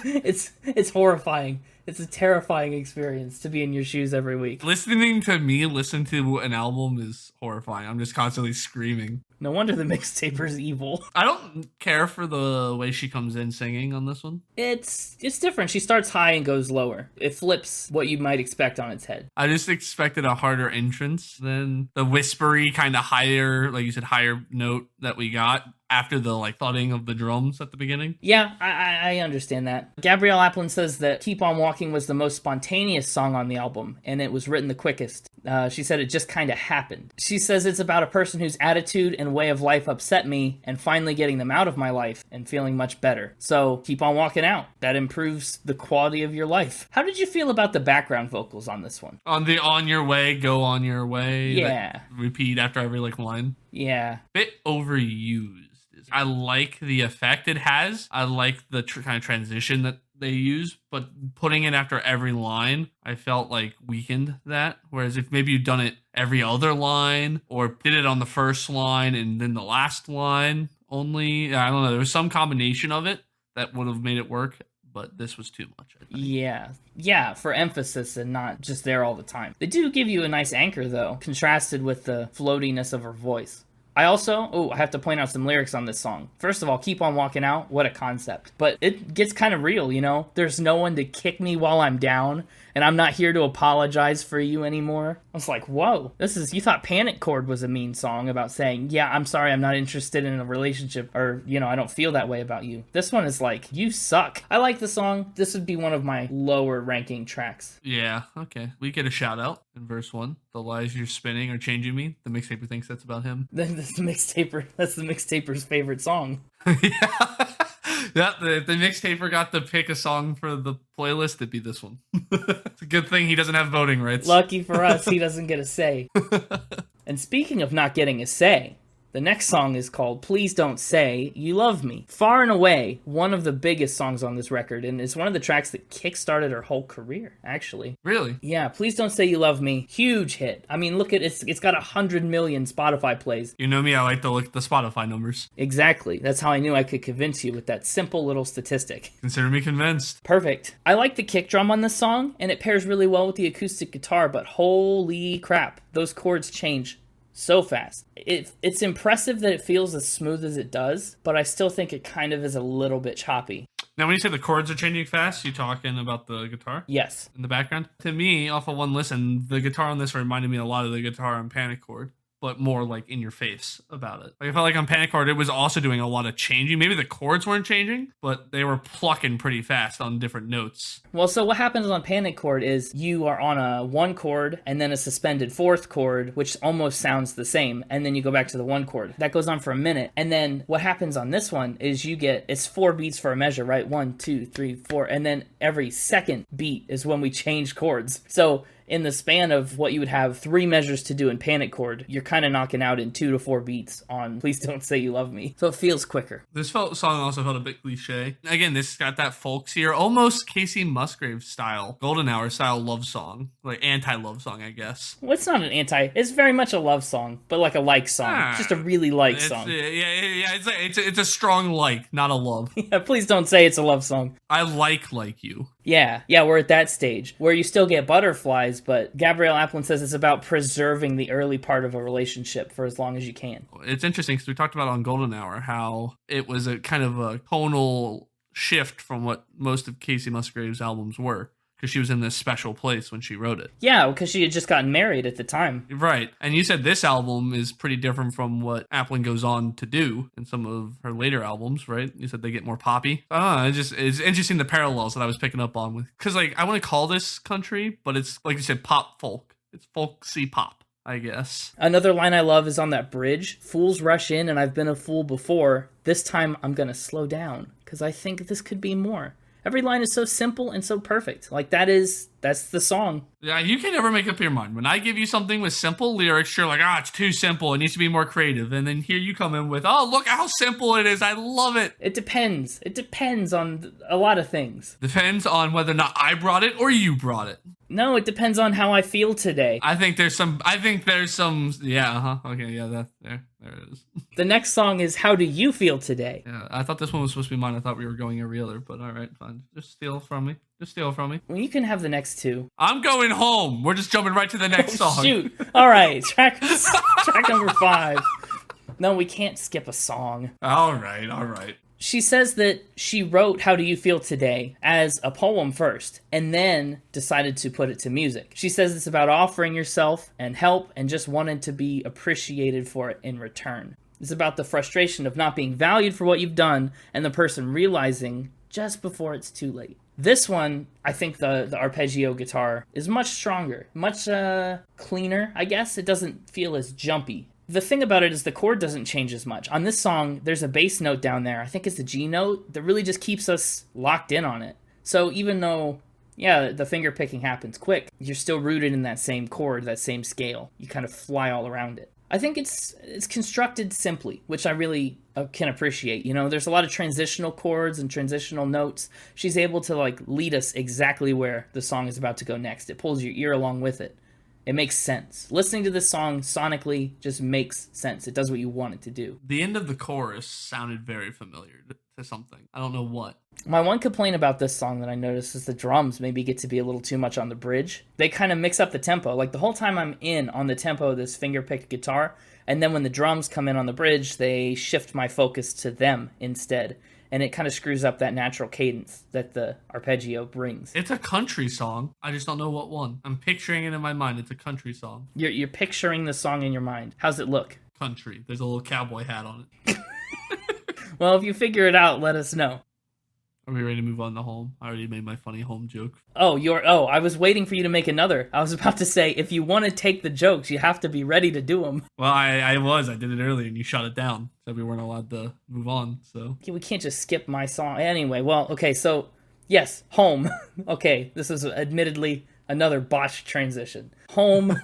It's horrifying. It's a terrifying experience to be in your shoes every week. Listening to me listen to an album is horrifying. I'm just constantly screaming. No wonder the mixtaper's evil. I don't care for the way she comes in singing on this one. It's different. She starts high and goes lower. It flips what you might expect on its head. I just expected a harder entrance than the whispery kind of higher, like you said, higher note that we got after the like thudding of the drums at the beginning. Yeah, I understand that. Gabrielle Aplin says that Keep On Walking was the most spontaneous song on the album, and it was written the quickest. She said it just kind of happened. She says it's about a person whose attitude and way of life upset me, and finally getting them out of my life and feeling much better. So keep on walking out. That improves the quality of your life. How did you feel about the background vocals on this one? On the on your way, go on your way. Yeah. Repeat after every like line. Yeah. Bit overused. I like the effect it has. I like the kind of transition that they use, but putting it after every line, I felt like weakened that. Whereas if maybe you'd done it every other line or did it on the first line and then the last line only, I don't know. There was some combination of it that would have made it work, but this was too much, I think. Yeah, for emphasis and not just there all the time. They do give you a nice anchor, though, contrasted with the floatiness of her voice. I have to point out some lyrics on this song. First of all, Keep On Walking Out, what a concept. But it gets kind of real, you know? There's no one to kick me while I'm down, and I'm not here to apologize for you anymore. I was like, whoa, you thought Panic Chord was a mean song about saying, yeah, I'm sorry, I'm not interested in a relationship, or, I don't feel that way about you. This one is like, you suck. I like the song. This would be one of my lower ranking tracks. Yeah, okay. We get a shout out in verse 1. The lies you're spinning are changing me. The mixtaper thinks that's about him. That's the mixtaper's favorite song. Yeah. Yeah, if the mixtaper got to pick a song for the playlist, it'd be this one. It's a good thing he doesn't have voting rights. Lucky for us, he doesn't get a say. And speaking of not getting a say, the next song is called Please Don't Say You Love Me. Far and away, one of the biggest songs on this record, and it's one of the tracks that kickstarted her whole career, actually. Really? Yeah, Please Don't Say You Love Me. Huge hit. I mean, look at it. It's got 100 million Spotify plays. You know me, I like to look at the Spotify numbers. Exactly. That's how I knew I could convince you with that simple little statistic. Consider me convinced. Perfect. I like the kick drum on this song, and it pairs really well with the acoustic guitar, but holy crap, those chords change so fast. It's impressive that it feels as smooth as it does, but I still think it kind of is a little bit choppy. Now, when you say the chords are changing fast, you talking about the guitar? Yes. In the background? To me, off of one listen, the guitar on this reminded me a lot of the guitar on Panic Chord, but more like in your face about it. Like, I felt like on Panic Chord, it was also doing a lot of changing. Maybe the chords weren't changing, but they were plucking pretty fast on different notes. Well, so what happens on Panic Chord is you are on a 1 chord and then a suspended 4th chord, which almost sounds the same, and then you go back to the 1 chord. That goes on for a minute, and then what happens on this one is it's 4 beats for a measure, right? 1, 2, 3, 4, and then every second beat is when we change chords. So in the span of what you would have 3 measures to do in Panic Chord, you're kind of knocking out in 2 to 4 beats on Please Don't Say You Love Me. So it feels quicker. This song also felt a bit cliche. Again, this got that folksier, almost Casey Musgrave style, Golden Hour style love song. Like anti-love song, I guess. Well, it's not an it's very much a love song, but like a like song. It's just a really like song. Yeah, it's a strong like, not a love. Yeah, please don't say it's a love song. I like you. Yeah, we're at that stage where you still get butterflies, but Gabrielle Aplin says it's about preserving the early part of a relationship for as long as you can. It's interesting because we talked about on Golden Hour how it was a kind of a tonal shift from what most of Casey Musgrave's albums were, because she was in this special place when she wrote it. Yeah, because she had just gotten married at the time. Right. And you said this album is pretty different from what Aplin goes on to do in some of her later albums, right? You said they get more poppy. I don't know, it's interesting the parallels that I was picking up on with, because like I want to call this country, but it's like you said, pop folk. It's folksy pop, I guess. Another line I love is on that bridge. Fools rush in and I've been a fool before. This time I'm gonna slow down because I think this could be more. Every line is so simple and so perfect. Like that's the song. Yeah, you can never make up your mind. When I give you something with simple lyrics, you're like, it's too simple. It needs to be more creative. And then here you come in with, look how simple it is. I love it. It depends. It depends on a lot of things. Depends on whether or not I brought it or you brought it. No, it depends on how I feel today. I think there's some, yeah, okay, yeah, there it is. The next song is How Do You Feel Today? Yeah, I thought this one was supposed to be mine. I thought we were going every other, but all right, fine. Just steal from me. Well, you can have the next 2. I'm going home. We're just jumping right to the next song. Shoot. All right, track number 5. No, we can't skip a song. All right. She says that she wrote How Do You Feel Today as a poem first, and then decided to put it to music. She says it's about offering yourself and help and just wanting to be appreciated for it in return. It's about the frustration of not being valued for what you've done and the person realizing just before it's too late. This one, I think the arpeggio guitar is much stronger, much cleaner, I guess. It doesn't feel as jumpy. The thing about it is the chord doesn't change as much. On this song, there's a bass note down there. I think it's the G note that really just keeps us locked in on it. So even though, the finger picking happens quick, you're still rooted in that same chord, that same scale. You kind of fly all around it. I think it's constructed simply, which I really can appreciate. There's a lot of transitional chords and transitional notes. She's able to lead us exactly where the song is about to go next. It pulls your ear along with it. It makes sense. Listening to this song sonically just makes sense. It does what you want it to do. The end of the chorus sounded very familiar to something. I don't know what. My one complaint about this song that I noticed is the drums maybe get to be a little too much on the bridge. They kind of mix up the tempo. Like the whole time I'm in on the tempo of this finger-picked guitar, and then when the drums come in on the bridge, they shift my focus to them instead. and it kind of screws up that natural cadence that the arpeggio brings. It's a country song. I just don't know what one. I'm picturing it in my mind. It's a country song. You're picturing the song in your mind. How's it look? Country. There's a little cowboy hat on it. Well, if you figure it out, let us know. Are we ready to move on to home? I already made my funny home joke. Oh, I was waiting for you to make another. I was about to say, if you want to take the jokes, you have to be ready to do them. Well, I did it earlier and you shut it down. Said we weren't allowed to move on, so. We can't just skip my song. Anyway, well, okay, so, yes, home. Okay, this is admittedly another botched transition. Home.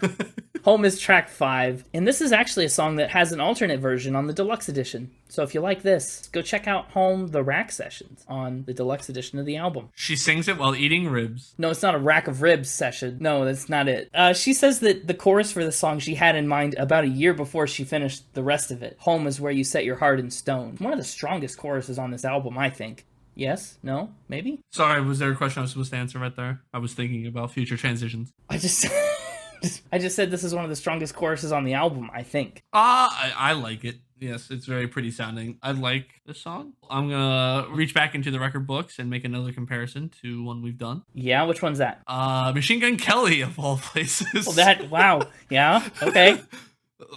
Home is track 5, and this is actually a song that has an alternate version on the deluxe edition. So if you like this, go check out Home the Rack Sessions on the deluxe edition of the album. She sings it while eating ribs. No, it's not a rack of ribs session. No, that's not it. She says that the chorus for the song she had in mind about a year before she finished the rest of it. Home is where you set your heart in stone. One of the strongest choruses on this album, I think. Yes? No? Maybe? Sorry, was there a question I was supposed to answer right there? I was thinking about future transitions. I just said this is one of the strongest choruses on the album, I think. I like it. Yes, it's very pretty sounding. I like this song. I'm gonna reach back into the record books and make another comparison to one we've done. Yeah, which one's that? Machine Gun Kelly, of all places. Well, wow. Yeah, okay.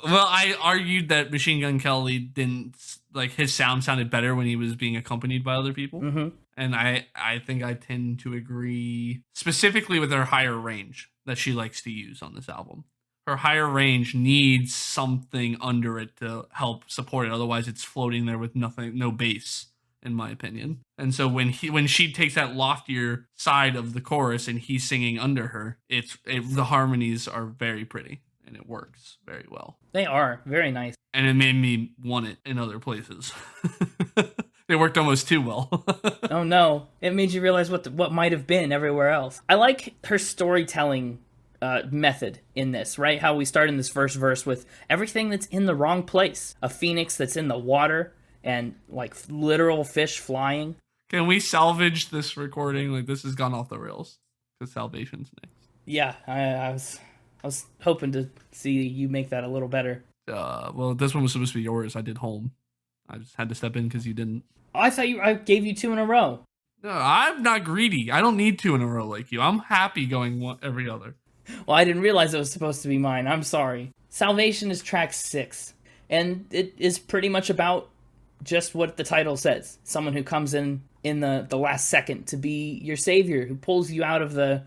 Well, I argued that Machine Gun Kelly didn't, like, his sound sounded better when he was being accompanied by other people. Mm-hmm. And I think I tend to agree, specifically with her higher range that she likes to use on this album. Her higher range needs something under it to help support it. Otherwise, it's floating there with no bass, in my opinion. And so when she takes that loftier side of the chorus and he's singing under her, the harmonies are very pretty and it works very well. They are very nice. And it made me want it in other places. They worked almost too well. Oh no, it made you realize what might have been everywhere else. I like her storytelling method in this, right? How we start in this first verse with everything that's in the wrong place. A phoenix that's in the water and like literal fish flying. Can we salvage this recording? Like, this has gone off the rails. Because Salvation's next. Yeah, I was hoping to see you make that a little better. Well, this one was supposed to be yours. I did Home. I just had to step in because you didn't. Oh, I thought I gave you 2 in a row. No, I'm not greedy. I don't need 2 in a row like you. I'm happy going every other. Well, I didn't realize it was supposed to be mine. I'm sorry. Salvation is track 6, and it is pretty much about just what the title says. Someone who comes in the last second to be your savior, who pulls you out of the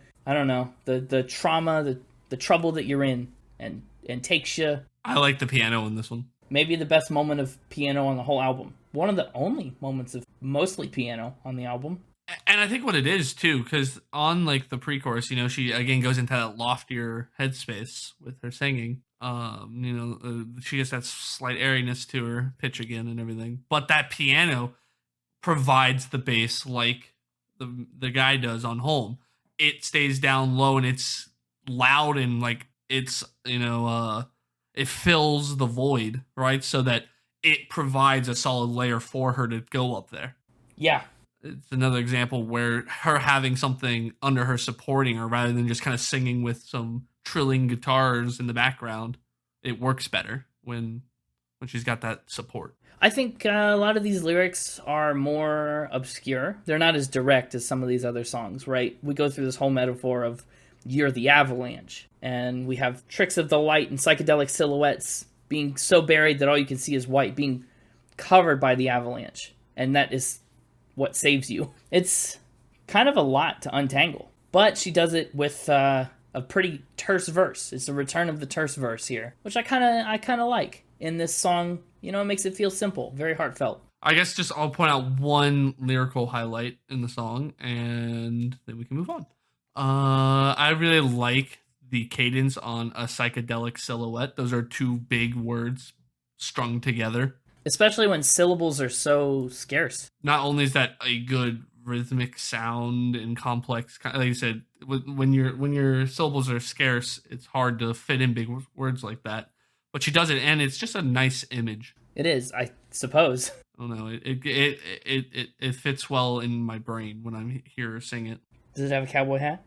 trauma, the trouble that you're in, and takes you. I like the piano in this one. Maybe the best moment of piano on the whole album. One of the only moments of mostly piano on the album. And I think what it is, too, because on, like, the pre-chorus, she, again, goes into that loftier headspace with her singing. She gets that slight airiness to her pitch again and everything. But that piano provides the bass like the guy does on Home. It stays down low and it's loud and, like, it's, it fills the void, right? So that it provides a solid layer for her to go up there. Yeah. It's another example where her having something under her supporting her rather than just kind of singing with some trilling guitars in the background, it works better when she's got that support. I think a lot of these lyrics are more obscure. They're not as direct as some of these other songs, right? We go through this whole metaphor of you're the avalanche, and we have tricks of the light and psychedelic silhouettes being so buried that all you can see is white, being covered by the avalanche, and that is what saves you. It's kind of a lot to untangle, but she does it with a pretty terse verse. It's the return of the terse verse here, which I kind of like in this song. It makes it feel simple, very heartfelt. I guess I'll point out one lyrical highlight in the song, and then we can move on. I really like the cadence on a psychedelic silhouette. Those are 2 big words strung together. Especially when syllables are so scarce. Not only is that a good rhythmic sound and complex, like you said, when your syllables are scarce, it's hard to fit in big words like that. But she does it, and it's just a nice image. It is, I suppose. I don't know. It fits well in my brain when I hear her sing it. Does it have a cowboy hat?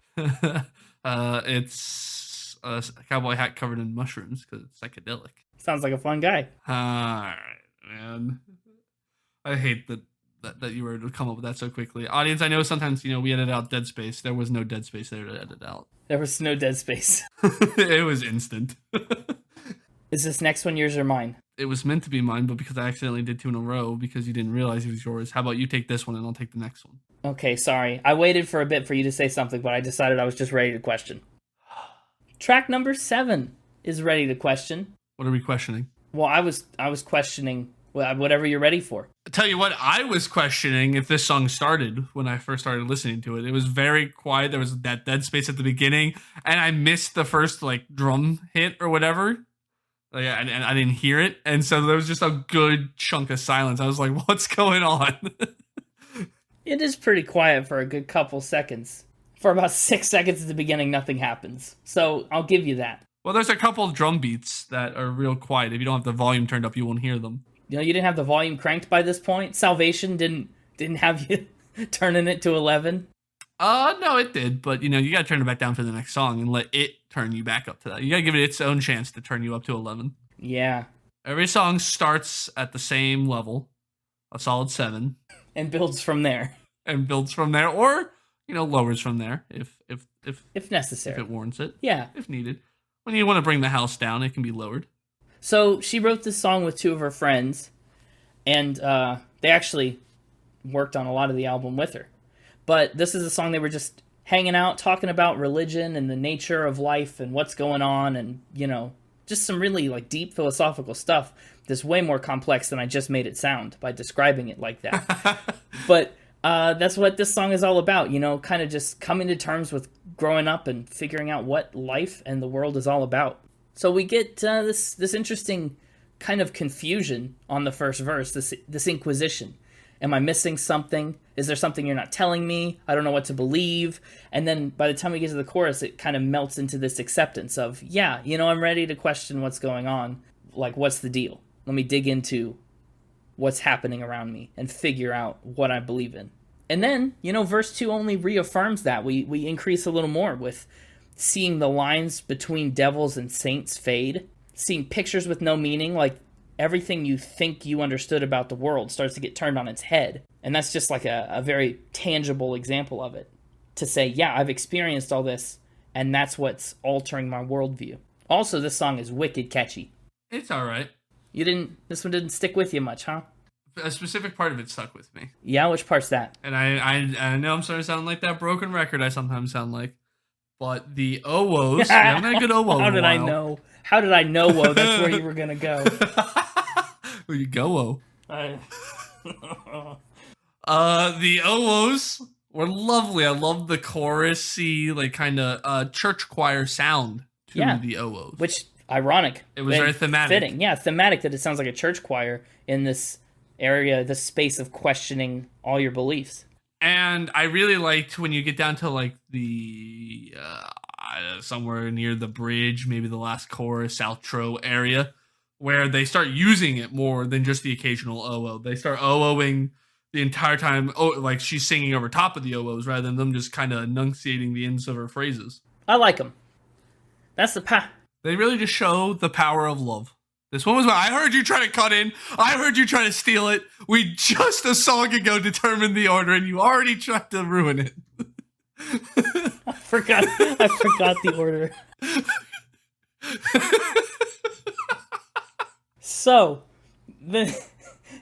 It's a cowboy hat covered in mushrooms because it's psychedelic. Sounds like a fun guy. Alright, man. I hate that that you were able to come up with that so quickly. Audience, I know sometimes, we edit out dead space. There was no dead space there to edit out. There was no dead space. It was instant. Is this next one yours or mine? It was meant to be mine, but because I accidentally did 2 in a row because you didn't realize it was yours, how about you take this one and I'll take the next one? Okay, sorry. I waited for a bit for you to say something, but I decided I was just ready to question. Track number 7 is ready to question. What are we questioning? Well, I was questioning whatever you're ready for. I'll tell you what, I was questioning if this song started when I first started listening to it. It was very quiet. There was that dead space at the beginning, and I missed the first drum hit or whatever. And I didn't hear it, and so there was just a good chunk of silence. I was like, "What's going on?" It is pretty quiet for a good couple seconds. For about 6 seconds at the beginning, nothing happens. So I'll give you that. Well, there's a couple drum beats that are real quiet. If you don't have the volume turned up, you won't hear them. You didn't have the volume cranked by this point? Salvation didn't have you turning it to 11? No, it did, but you got to turn it back down for the next song and let it turn you back up to that. You got to give it its own chance to turn you up to 11. Yeah. Every song starts at the same level, a solid 7, and builds from there. And builds from there, or lowers from there if necessary, if it warrants it. Yeah, if needed. When you want to bring the house down, it can be lowered. So she wrote this song with 2 of her friends, and they actually worked on a lot of the album with her. But this is a song they were just hanging out, talking about religion and the nature of life and what's going on, and just some really deep philosophical stuff that's way more complex than I just made it sound by describing it like that. But that's what this song is all about, kind of just coming to terms with growing up and figuring out what life and the world is all about. So we get this interesting kind of confusion on the first verse, this inquisition. Am I missing something? Is there something you're not telling me? I don't know what to believe. And then by the time we get to the chorus, it kind of melts into this acceptance of, yeah, I'm ready to question what's going on. What's the deal? Let me dig into what's happening around me and figure out what I believe in. And then, verse 2 only reaffirms that. We increase a little more with seeing the lines between devils and saints fade, seeing pictures with no meaning, everything you think you understood about the world starts to get turned on its head. And that's just a very tangible example of it. To say, yeah, I've experienced all this, and that's what's altering my worldview. Also, this song is wicked catchy. It's all right. This one didn't stick with you much, huh? A specific part of it stuck with me. Yeah, which part's that? And I know I'm starting to sound like that broken record I sometimes sound like. But the oh-wohs, we haven't had a good oh-woh How did I know? How did I know, whoa, that's where you were going to go? Where you go, oh? The oh-wohs were lovely. I love the chorus-y, kind of church choir sound to the oh-wohs. Which, ironic. It was very thematic. Fitting. Yeah, thematic that it sounds like a church choir in this area, this space of questioning all your beliefs. And I really liked when you get down to the somewhere near the bridge, maybe the last chorus, outro area, where they start using it more than just the occasional oh-oh. They start oh-ohing the entire time, she's singing over top of the oh-ohs rather than them just kind of enunciating the ends of her phrases. I like them. That's the They really just show the power of love. This one was I heard you try to cut in. I heard you try to steal it. We just a song ago determined the order, and you already tried to ruin it. I forgot the order. So, the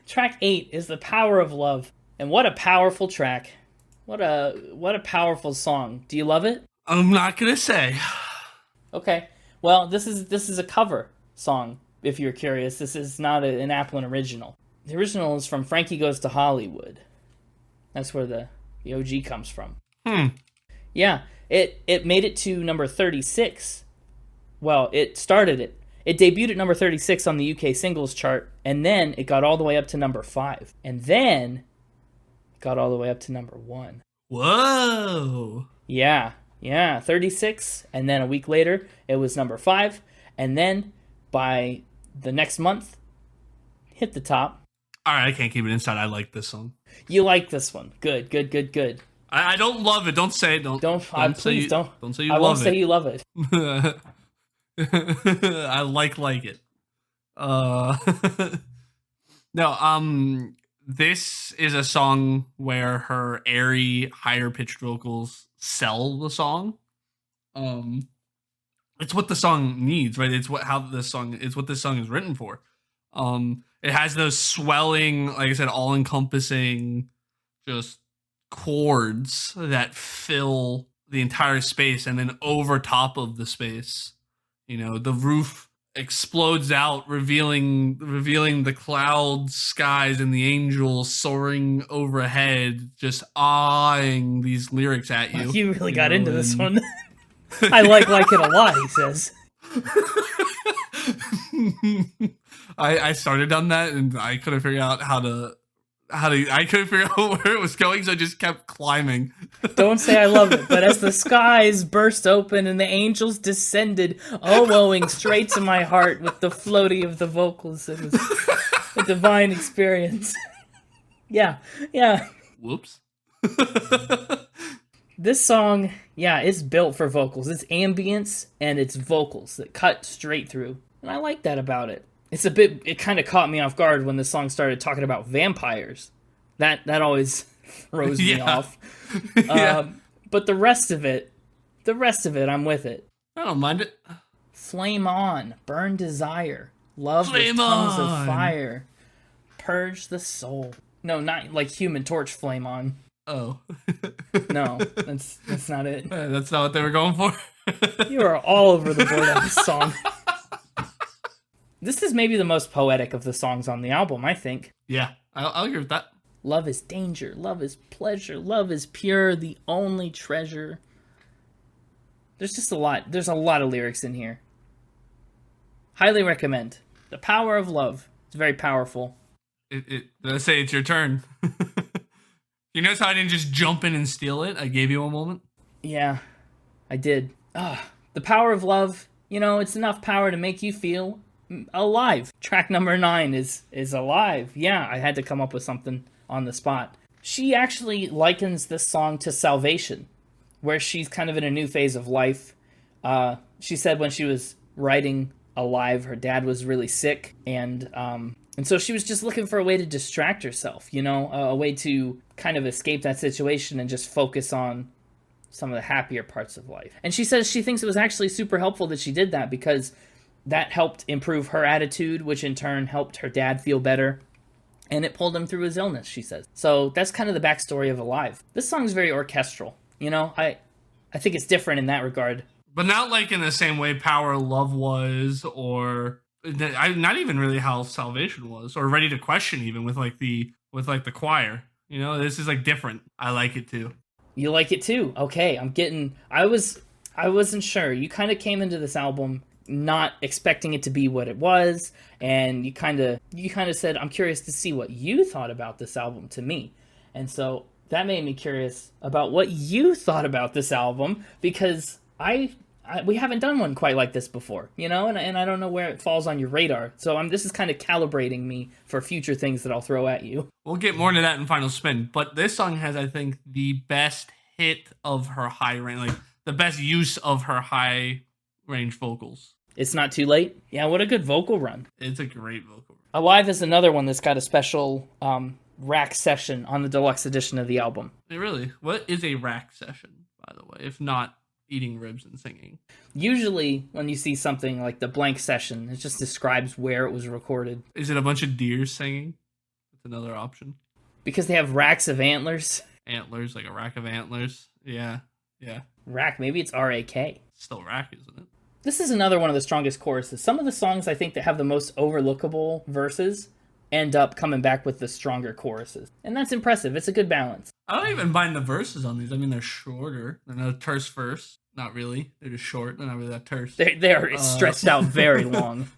track 8 is The Power of Love. And what a powerful track. What a powerful song. Do you love it? I'm not going to say. Okay. Well, this is a cover song. If you're curious, this is not an Aplin original. The original is from Frankie Goes to Hollywood. That's where the OG comes from. Yeah, it made it to number 36. Well, it started it. It debuted at number 36 on the UK singles chart, and then it got all the way up to number 5. And then it got all the way up to number 1. Whoa! Yeah, 36, and then a week later, it was number 5, and then by the next month, hit the top. All right, I can't keep it inside. I like this song. You like this one. Good. I don't love it. Don't say it. Don't please don't. Don't say you love it. I won't say you love it. I like it. No, this is a song where her airy, higher pitched vocals sell the song. It's what the song needs, right? It's what this song is written for. It has those swelling, like I said, all encompassing, just chords that fill the entire space, and then over top of the space, the roof explodes out, revealing the clouds, skies, and the angels soaring overhead, just eyeing these lyrics at you. You really got into this one. I like it a lot, he says. I started on that and I couldn't figure out I couldn't figure out where it was going, so I just kept climbing. Don't say I love it, but as the skies burst open and the angels descended, owing straight to my heart with the floaty of the vocals. It was a divine experience. Yeah. Whoops. This song, it's built for vocals. It's ambience and it's vocals that cut straight through. And I like that about it. It kind of caught me off guard when the song started talking about vampires. That always throws me off. But the rest of it, I'm with it. I don't mind it. Flame on, burn desire, love with tongues of fire, purge the soul. No, not like Human Torch flame on. Oh. No, that's not it. That's not what they were going for. You are all over the board on this song. This is maybe the most poetic of the songs on the album, I think. Yeah, I'll agree with that. Love is danger, love is pleasure, love is pure, the only treasure. There's just a lot. There's a lot of lyrics in here. Highly recommend. The Power of Love. It's very powerful. Let's say it's your turn. You notice how I didn't just jump in and steal it? I gave you a moment. Yeah, I did. The Power of Love, it's enough power to make you feel alive. Track number 9 is alive. Yeah, I had to come up with something on the spot. She actually likens this song to Salvation, where she's kind of in a new phase of life. She said when she was writing Alive, her dad was really sick, and so she was just looking for a way to distract herself, a way to kind of escape that situation and just focus on some of the happier parts of life. And she says she thinks it was actually super helpful that she did that, because that helped improve her attitude, which in turn helped her dad feel better, and it pulled him through his illness, she says. So that's kind of the backstory of Alive. This song's very orchestral, I think it's different in that regard. But not like in the same way Power of Love was, or not even really how Salvation was, or Ready to Question, even with the choir. This is like different. I like it too. You like it too? Okay, I wasn't sure. You kind of came into this album not expecting it to be what it was, and you kind of said, I'm curious to see what you thought about this album to me. And so that made me curious about what you thought about this album, because we haven't done one quite like this before, and I don't know where it falls on your radar. So this is kind of calibrating me for future things that I'll throw at you. We'll get more into that in Final Spin, but this song has, I think, the best hit of her high range, like the best use of her high range vocals. It's Not Too Late. Yeah, what a good vocal run. It's a great vocal run. Alive is another one that's got a special rack session on the deluxe edition of the album. Really? What is a rack session, by the way, if not eating ribs and singing? Usually when you see something like the blank session, it just describes where it was recorded. Is it a bunch of deer singing? That's another option. Because they have racks of antlers. Antlers, like a rack of antlers. Yeah. Rack, maybe it's R-A-K. Still rack, isn't it? This is another one of the strongest choruses. Some of the songs I think that have the most overlookable verses end up coming back with the stronger choruses. And that's impressive. It's a good balance. I don't even mind the verses on these. I mean, they're shorter. They're not a terse verse. Not really. They're just short. They're not really that terse. They are stretched out very long.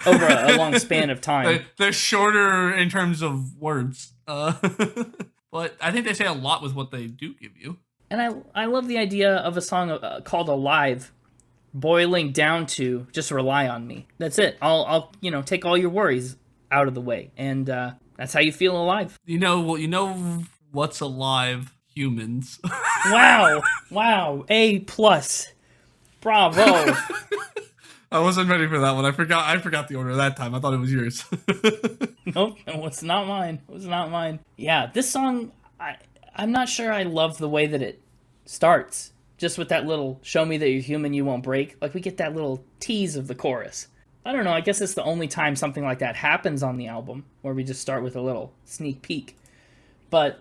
Over a long span of time. They're shorter in terms of words. But I think they say a lot with what they do give you. And I love the idea of a song called Alive, boiling down to just rely on me. That's it. I'll take all your worries out of the way, and that's how you feel alive. You know what's alive? Humans. Wow. A+. Bravo. I wasn't ready for that one. I forgot the order that time. I thought it was yours. Nope, it was not mine. It was not mine. Yeah, this song, I'm not sure I love the way that it starts. Just with that little, show me that you're human, you won't break. Like, we get that little tease of the chorus. I don't know, I guess it's the only time something like that happens on the album, where we just start with a little sneak peek. But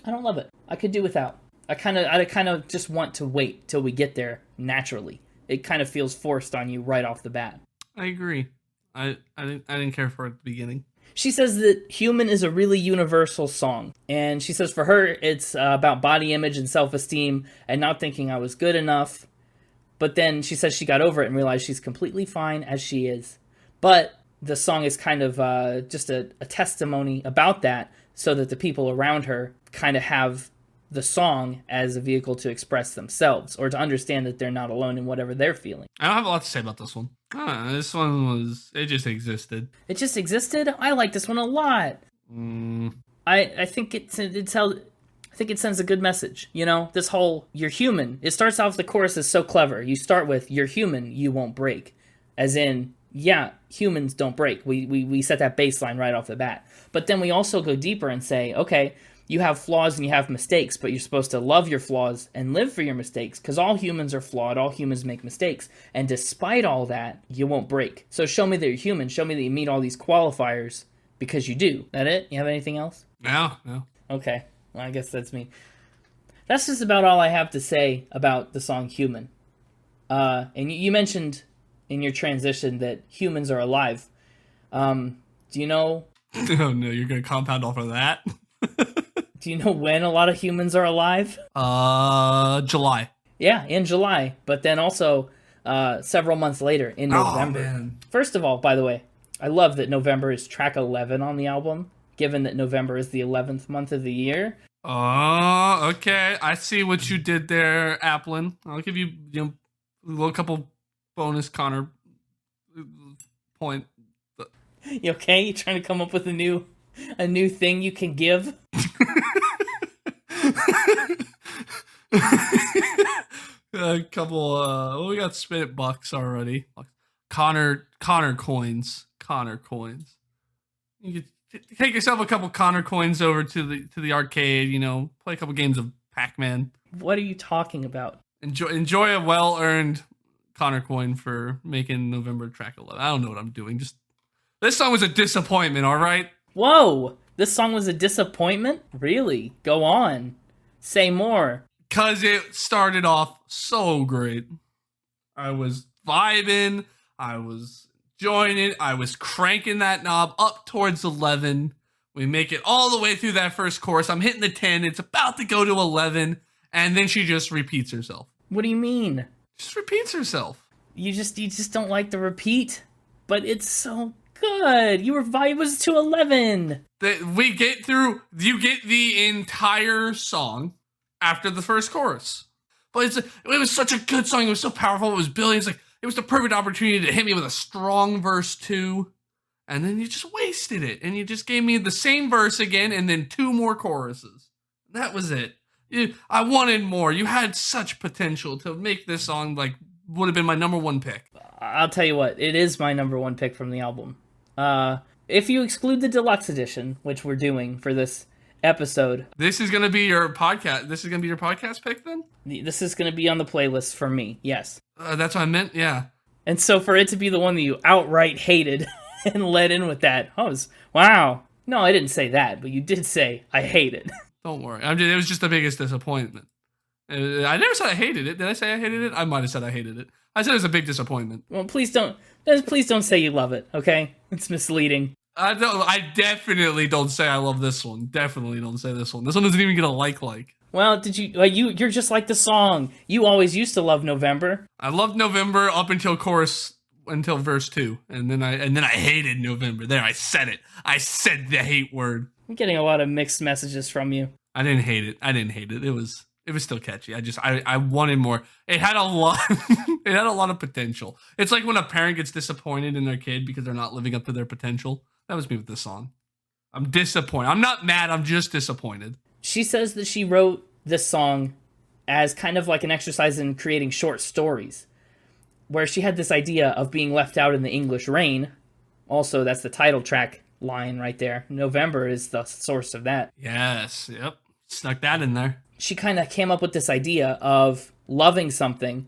I don't love it. I could do without. I kind of just want to wait till we get there naturally. It kind of feels forced on you right off the bat. I agree. I didn't care for it at the beginning. She says that Human is a really universal song. And she says for her, it's about body image and self-esteem and not thinking I was good enough. But then she says she got over it and realized she's completely fine as she is. But the song is kind of just a testimony about that, so that the people around her kind of have the song as a vehicle to express themselves or to understand that they're not alone in whatever they're feeling. I don't have a lot to say about this one. This one it just existed. It just existed? I like this one a lot. I think it sends a good message. You know, this whole, you're human. It starts off, the chorus is so clever. You start with, you're human, you won't break. As in, yeah, humans don't break. We set that baseline right off the bat. But then we also go deeper and say, okay, you have flaws and you have mistakes, but you're supposed to love your flaws and live for your mistakes, because all humans are flawed, all humans make mistakes. And despite all that, you won't break. So show me that you're human, show me that you meet all these qualifiers, because you do. That it? You have anything else? No. Okay, well, I guess that's me. That's just about all I have to say about the song Human. And you mentioned in your transition that humans are alive. Do you know... Oh no, you're going to compound off of that? Do you know when a lot of humans are alive? July. Yeah, in July. But then also several months later in November. Oh, man. First of all, by the way, I love that November is track 11 on the album, given that November is the 11th month of the year. Oh, okay. I see what you did there, Aplin. I'll give you, a little couple bonus Connor point. You okay? You trying to come up with a new thing you can give? A couple we got spit bucks already. Connor coins. You could take yourself a couple Connor coins over to the arcade, play a couple games of Pac-Man. What are you talking about? Enjoy a well-earned Connor coin for making November track 11. I don't know what I'm doing. This song was a disappointment, all right? Whoa! This song was a disappointment? Really? Go on. Say more. Because it started off so great. I was vibing. I was joining. I was cranking that knob up towards 11. We make it all the way through that first chorus. I'm hitting the 10. It's about to go to 11. And then she just repeats herself. What do you mean? Just repeats herself. You just don't like the repeat? But it's so good. It was to 11. You get the entire song after the first chorus. But it was such a good song. It was so powerful. It was building. It was the perfect opportunity to hit me with a strong verse 2. And then you just wasted it. And you just gave me the same verse again and then 2 more choruses. That was it. I wanted more. You had such potential to make this song would have been my number 1 pick. I'll tell you what, it is my number 1 pick from the album. If you exclude the deluxe edition, which we're doing for this episode. This is going to be your podcast. This is going to be your podcast pick then? This is going to be on the playlist for me, yes. That's what I meant, yeah. And so for it to be the one that you outright hated and led in with that, wow. No, I didn't say that, but you did say, I hate it. Don't worry. It was just the biggest disappointment. I never said I hated it. Did I say I hated it? I might have said I hated it. I said it was a big disappointment. Well, please don't say you love it, okay? It's misleading. I definitely don't say I love this one. Definitely don't say this one. This one doesn't even get a like. Well, you're just like the song. You always used to love November. I loved November up until verse 2. And then I hated November. There, I said it. I said the hate word. I'm getting a lot of mixed messages from you. I didn't hate it. It was still catchy. I wanted more. It had a lot it had a lot of potential. It's like when a parent gets disappointed in their kid because they're not living up to their potential. That was me with this song. I'm disappointed. I'm not mad, I'm just disappointed. She says that she wrote this song as kind of like an exercise in creating short stories, where she had this idea of being left out in the English rain. Also, that's the title track line right there. November is the source of that. Yes. Yep. Snuck that in there. She kind of came up with this idea of loving something,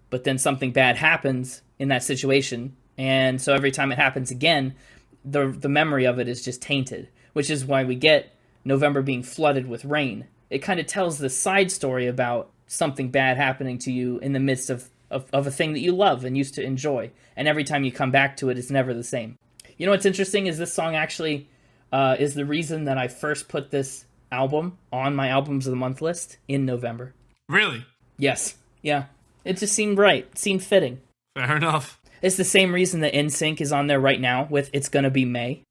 but then something bad happens in that situation. And so every time it happens again, the memory of it is just tainted, which is why we get November being flooded with rain. It kind of tells this side story about something bad happening to you in the midst of a thing that you love and used to enjoy. And every time you come back to it, it's never the same. You know what's interesting is this song actually is the reason that I first put this album on my albums of the month list in November. Really? Yes. Yeah. It just seemed right. It seemed fitting. Fair enough. It's the same reason that NSYNC is on there right now with It's Gonna Be May.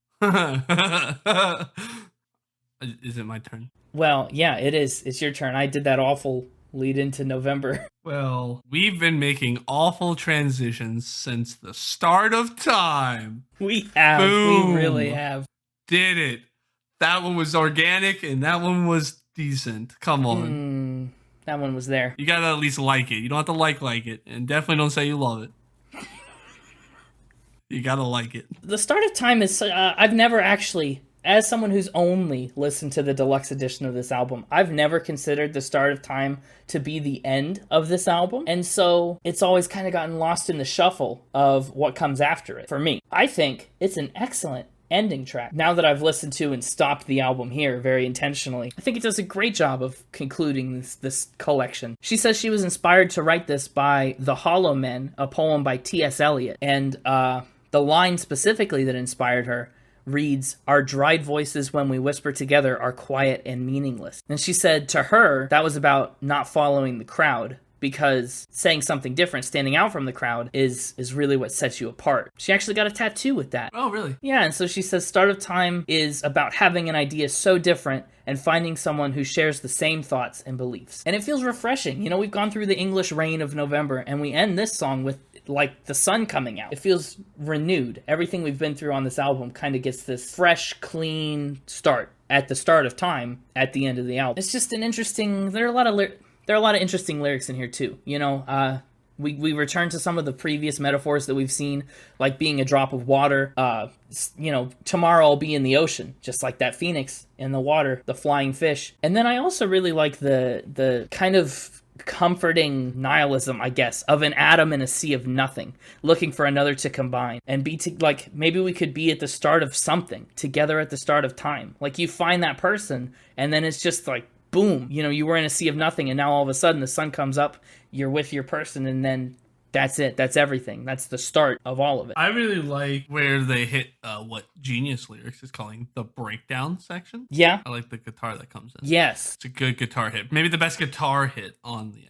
Is it my turn? Well, yeah, it is. It's your turn. I did that awful lead into November. Well, we've been making awful transitions since the start of time. We have. Boom. We really have. Did it. That one was organic and that one was decent. Come on. That one was there. You gotta at least like it. You don't have to like it. And definitely don't say you love it. You gotta like it. The start of time is... I've never actually... As someone who's only listened to the deluxe edition of this album, I've never considered the start of time to be the end of this album. And so it's always kind of gotten lost in the shuffle of what comes after it for me. I think it's an excellent ending track. Now that I've listened to and stopped the album here very intentionally, I think it does a great job of concluding this collection. She says she was inspired to write this by The Hollow Men, a poem by T.S. Eliot. And the line specifically that inspired her reads, "Our dried voices when we whisper together are quiet and meaningless." And she said to her, that was about not following the crowd, because saying something different, standing out from the crowd, is really what sets you apart. She actually got a tattoo with that. Oh, really? Yeah, and so she says Start of Time is about having an idea so different and finding someone who shares the same thoughts and beliefs. And it feels refreshing. You know, we've gone through the English rain of November, and we end this song with, like, the sun coming out. It feels renewed. Everything we've been through on this album kind of gets this fresh, clean start at the start of time at the end of the album. It's just an interesting... There are a lot of interesting lyrics in here, too. You know, we return to some of the previous metaphors that we've seen, like being a drop of water. You know, tomorrow I'll be in the ocean, just like that phoenix in the water, the flying fish. And then I also really like the kind of comforting nihilism, I guess, of an atom in a sea of nothing, looking for another to combine and be like, maybe we could be at the start of something together at the start of time. Like, you find that person and then it's just like, boom, you know, you were in a sea of nothing and now all of a sudden the sun comes up, you're with your person, and then that's it. That's everything. That's the start of all of it. I really like where they hit what Genius Lyrics is calling the breakdown section. Yeah. I like the guitar that comes in. Yes. It's a good guitar hit. Maybe the best guitar hit on the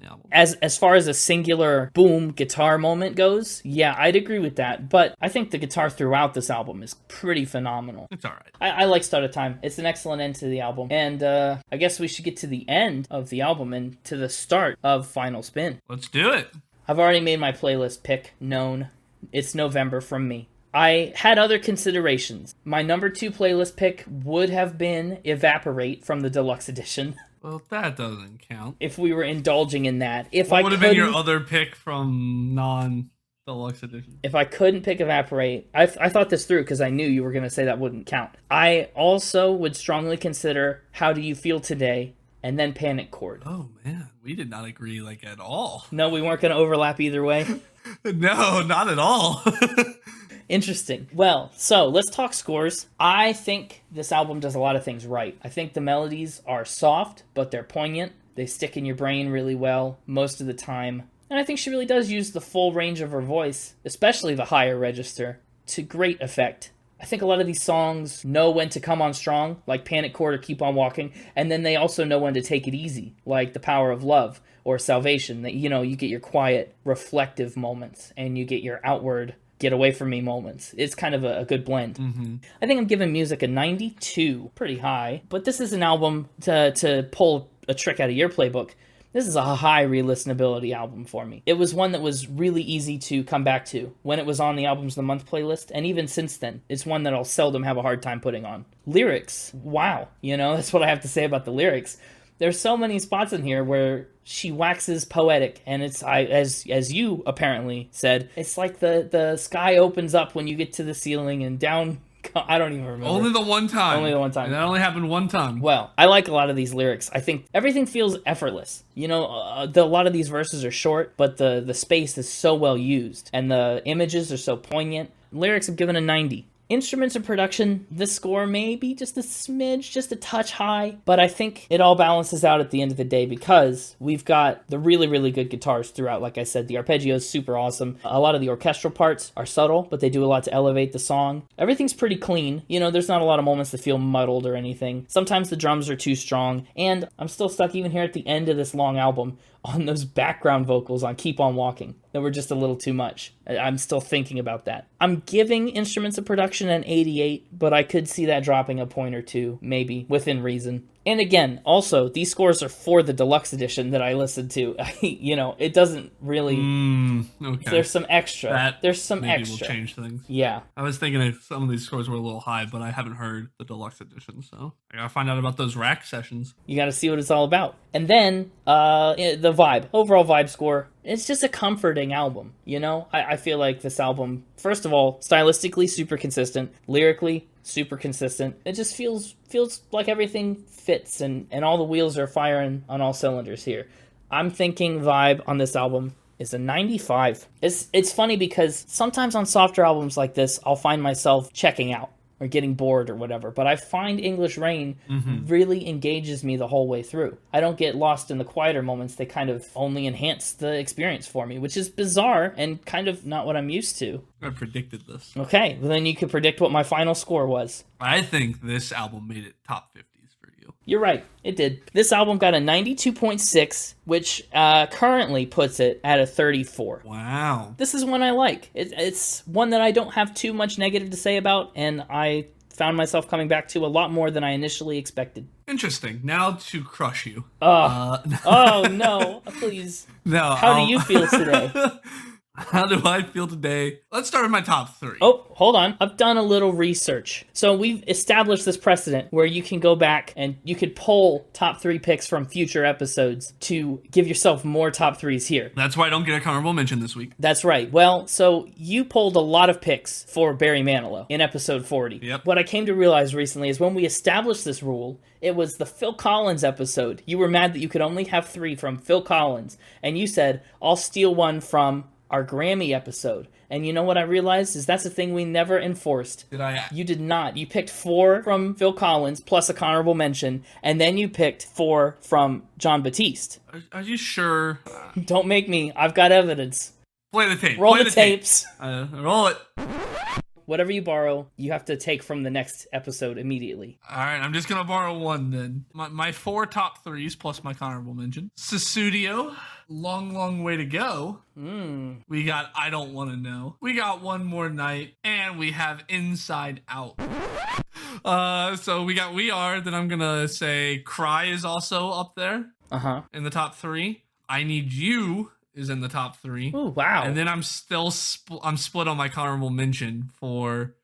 album. As far as a singular boom guitar moment goes, yeah, I'd agree with that. But I think the guitar throughout this album is pretty phenomenal. It's all right. I like Start of Time. It's an excellent end to the album. And I guess we should get to the end of the album and to the start of Final Spin. Let's do it. I've already made my playlist pick known. It's November from me. I had other considerations. My number 2 playlist pick would have been Evaporate from the deluxe edition. Well, that doesn't count. If we were indulging in that. What would have been your other pick from non-deluxe edition? If I couldn't pick Evaporate, I thought this through because I knew you were going to say that wouldn't count. I also would strongly consider How Do You Feel Today and then Panic Chord. Oh, man. We did not agree, like, at all. No, we weren't going to overlap either way. No, not at all. Interesting. Well, so let's talk scores. I think this album does a lot of things right. I think the melodies are soft, but they're poignant. They stick in your brain really well most of the time. And I think she really does use the full range of her voice, especially the higher register, to great effect. I think a lot of these songs know when to come on strong, like Panic Chord or Keep On Walking, and then they also know when to take it easy, like The Power of Love or Salvation. That, you know, you get your quiet, reflective moments, and you get your outward, get away from me moments. It's kind of a good blend. Mm-hmm. I think I'm giving music a 92, pretty high, but this is an album to pull a trick out of your playbook. This is a high re-listenability album for me. It was one that was really easy to come back to when it was on the Albums of the Month playlist, and even since then, it's one that I'll seldom have a hard time putting on. Lyrics, wow, you know, that's what I have to say about the lyrics. There's so many spots in here where she waxes poetic, and it's, as you apparently said, it's like the sky opens up when you get to the ceiling, and down I don't even remember. Only the one time. Only the one time. And that only happened one time. Well, I like a lot of these lyrics. I think everything feels effortless. You know, a lot of these verses are short, but the space is so well used, and the images are so poignant. Lyrics have given a 90. Instruments and production, this score may be just a smidge, just a touch high, but I think it all balances out at the end of the day because we've got the really, really good guitars throughout. Like I said, the arpeggio is super awesome. A lot of the orchestral parts are subtle, but they do a lot to elevate the song. Everything's pretty clean. You know, there's not a lot of moments that feel muddled or anything. Sometimes the drums are too strong, and I'm still stuck even here at the end of this long album on those background vocals on Keep On Walking that were just a little too much. I'm still thinking about that. I'm giving instruments of production an 88, but I could see that dropping a point or two, maybe, within reason. And again, also, these scores are for the deluxe edition that I listened to. You know, it doesn't really... Okay. There's some extra. There's some maybe extra. Will change things. Yeah. I was thinking some of these scores were a little high, but I haven't heard the deluxe edition, so I gotta find out about those rack sessions. You gotta see what it's all about. And then, the vibe. Overall vibe score. It's just a comforting album, you know? I feel like this album, first of all, stylistically super consistent, lyrically super consistent. It just feels like everything fits and all the wheels are firing on all cylinders here. I'm thinking vibe on this album is a 95. It's funny because sometimes on softer albums like this, I'll find myself checking out or getting bored or whatever, but I find English Rain really engages me the whole way through. I don't get lost in the quieter moments. They kind of only enhance the experience for me, which is bizarre and kind of not what I'm used to. I predicted this. Okay, well then you could predict what my final score was. I think this album made it top 50s for you. You're right, it did. This album got a 92.6, which currently puts it at a 34. Wow. This is one I like. It's one that I don't have too much negative to say about, and I found myself coming back to a lot more than I initially expected. Interesting. Now to crush you. Oh, no. Please. No. How do you feel today? How do I feel today? Let's start with my top 3. Oh, hold on. I've done a little research. So we've established this precedent where you can go back and you could pull top 3 picks from future episodes to give yourself more top 3s here. That's why I don't get a honorable mention this week. That's right. Well, so you pulled a lot of picks for Barry Manilow in episode 40. Yep. What I came to realize recently is when we established this rule, it was the Phil Collins episode. You were mad that you could only have 3 from Phil Collins. And you said, I'll steal one from our Grammy episode. And you know what I realized is that's a thing we never enforced. Did I? You did not. You picked 4 from Phil Collins plus a honorable mention, and then you picked 4 from John Batiste. Are you sure? Don't make me. I've got evidence. Play the tape. Roll Play the tapes. Roll it. Whatever you borrow, you have to take from the next episode immediately. All right, I'm just going to borrow one then. My 4 top 3s plus my honorable mention. Sussudio, Long, Long Way to Go. We got I Don't Want to Know. We got One More Night. And we have Inside Out. So we got We Are. Then I'm going to say Cry is also up there in the top 3. I Need You is in the top 3. Oh, wow. And then I'm still I'm split on my honorable mention for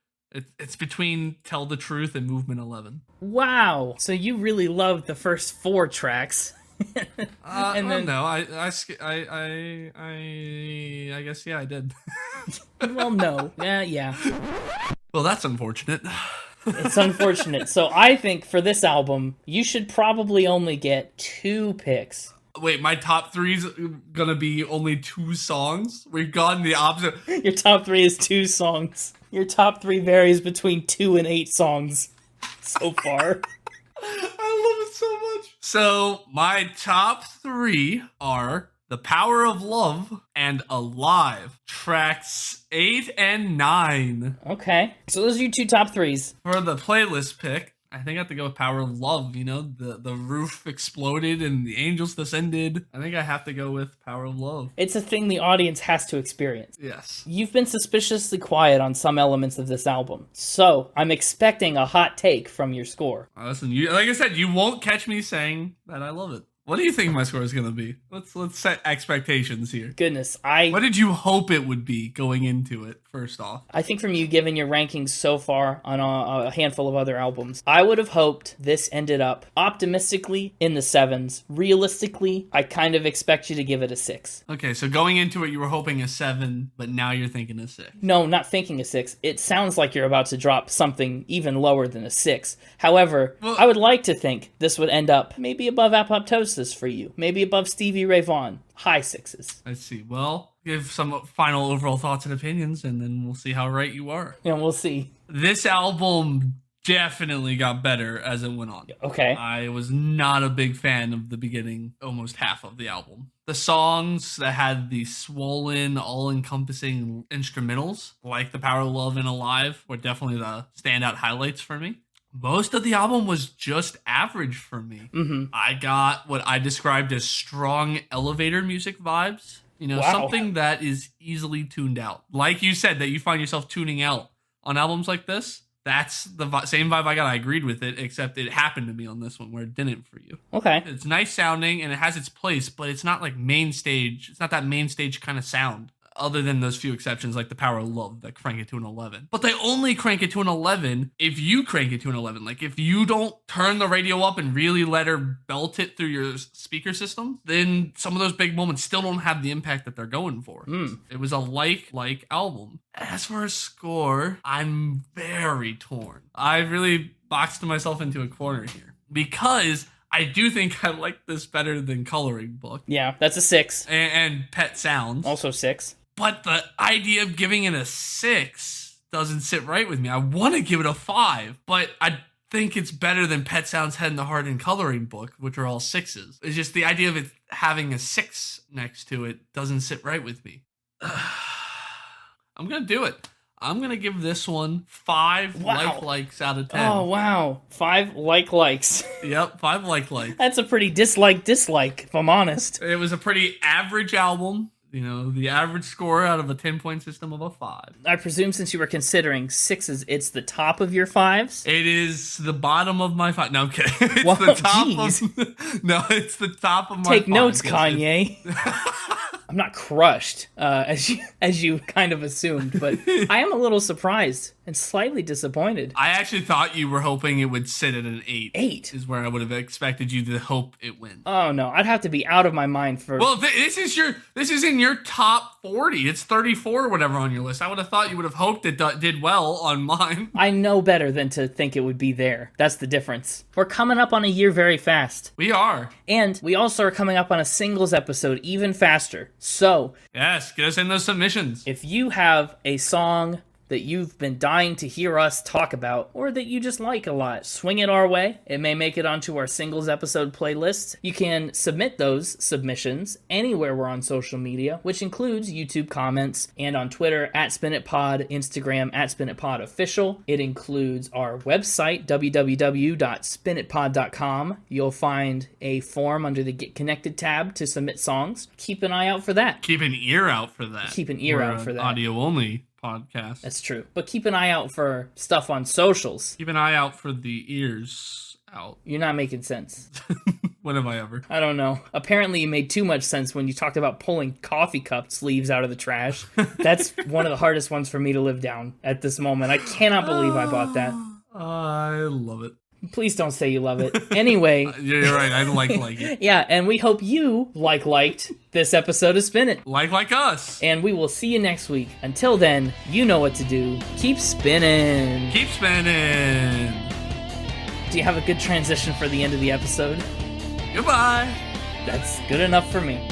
it's between Tell the Truth and Movement 11. Wow. So you really loved the first 4 tracks. And then no, I guess yeah, I did. Well, no. Yeah. Well, that's unfortunate. It's unfortunate. So I think for this album, you should probably only get 2 picks. Wait, my top 3's gonna be only 2 songs? We've gone the opposite. Your top 3 is 2 songs. Your top 3 varies between 2 and 8 songs so far. I love it so much. So my top 3 are The Power of Love and Alive, tracks 8 and 9. Okay. So those are your 2 top 3s. For the playlist pick, I think I have to go with Power of Love. You know, the roof exploded and the angels descended. I think I have to go with Power of Love. It's a thing the audience has to experience. Yes. You've been suspiciously quiet on some elements of this album, so I'm expecting a hot take from your score. Listen, like I said, you won't catch me saying that I love it. What do you think my score is going to be? Let's set expectations here. Goodness, What did you hope it would be going into it, first off? I think from you giving your rankings so far on a handful of other albums, I would have hoped this ended up optimistically in the 7s. Realistically, I kind of expect you to give it a 6. Okay, so going into it, you were hoping a 7, but now you're thinking a 6. No, not thinking a 6. It sounds like you're about to drop something even lower than a 6. However, I would like to think this would end up maybe above Apoptosis for you. Maybe above Stevie Ray Vaughan. High 6s. Let's see. Well, give some final overall thoughts and opinions, and then we'll see how right you are. Yeah, we'll see. This album definitely got better as it went on. Okay. I was not a big fan of the beginning, almost half of the album. The songs that had the swollen, all-encompassing instrumentals, like The Power of Love and Alive, were definitely the standout highlights for me. Most of the album was just average for me. Mm-hmm. I got what I described as strong elevator music vibes. You know, something that is easily tuned out. Like you said, that you find yourself tuning out on albums like this. That's the same vibe I got. I agreed with it, except it happened to me on this one where it didn't for you. Okay. It's nice sounding and it has its place, but it's not like main stage. It's not that main stage kind of sound. Other than those few exceptions like The Power of Love that crank it to an 11. But they only crank it to an 11 if you crank it to an 11. Like if you don't turn the radio up and really let her belt it through your speaker system, then some of those big moments still don't have the impact that they're going for. It was a like album. As for a score, I'm very torn. I really boxed myself into a corner here because I do think I like this better than Coloring Book. Yeah, that's a 6. And Pet Sounds. Also 6. But the idea of giving it a 6 doesn't sit right with me. I want to give it a 5, but I think it's better than Pet Sounds, Head in the Heart, and Coloring Book, which are all 6s. It's just the idea of it having a 6 next to it doesn't sit right with me. I'm going to do it. I'm going to give this one 5 likes out of 10. Oh, wow. 5 likes. Yep, 5 likes. That's a pretty dislike, if I'm honest. It was a pretty average album. You know, the average score out of a 10-point system of a 5. I presume since you were considering 6s, it's the top of your 5s? It is the bottom of my 5. No, I'm kidding. It's Whoa, the top geez. No, it's the top of my 5. Take notes, Kanye. I'm not crushed, as you kind of assumed, but I am a little surprised and slightly disappointed. I actually thought you were hoping it would sit at an 8. 8? Is where I would have expected you to hope it wins. Oh no, I'd have to be out of my mind for... Well, this is in your top 40. It's 34 or whatever on your list. I would have thought you would have hoped it did well on mine. I know better than to think it would be there. That's the difference. We're coming up on a year very fast. We are. And we also are coming up on a singles episode even faster. So, yes, get us in those submissions. If you have a song that you've been dying to hear us talk about, or that you just like a lot, swing it our way. It may make it onto our singles episode playlist. You can submit those submissions anywhere we're on social media, which includes YouTube comments, and on Twitter @SpinItPod, Instagram @SpinItPodOfficial. It includes our website, www.spinitpod.com. You'll find a form under the Get Connected tab to submit songs. Keep an eye out for that. Keep an ear out for that. Keep an ear out for that. Audio only podcast. That's true. But keep an eye out for stuff on socials. Keep an eye out for the ears out. You're not making sense. When have I ever? I don't know. Apparently you made too much sense when you talked about pulling coffee cup sleeves out of the trash. That's one of the hardest ones for me to live down at this moment. I cannot believe I bought that. I love it. Please don't say you love it. Anyway. You're right. I like it. Yeah, and we hope you liked this episode of Spin It. Like us. And we will see you next week. Until then, you know what to do. Keep spinning. Keep spinning. Do you have a good transition for the end of the episode? Goodbye. That's good enough for me.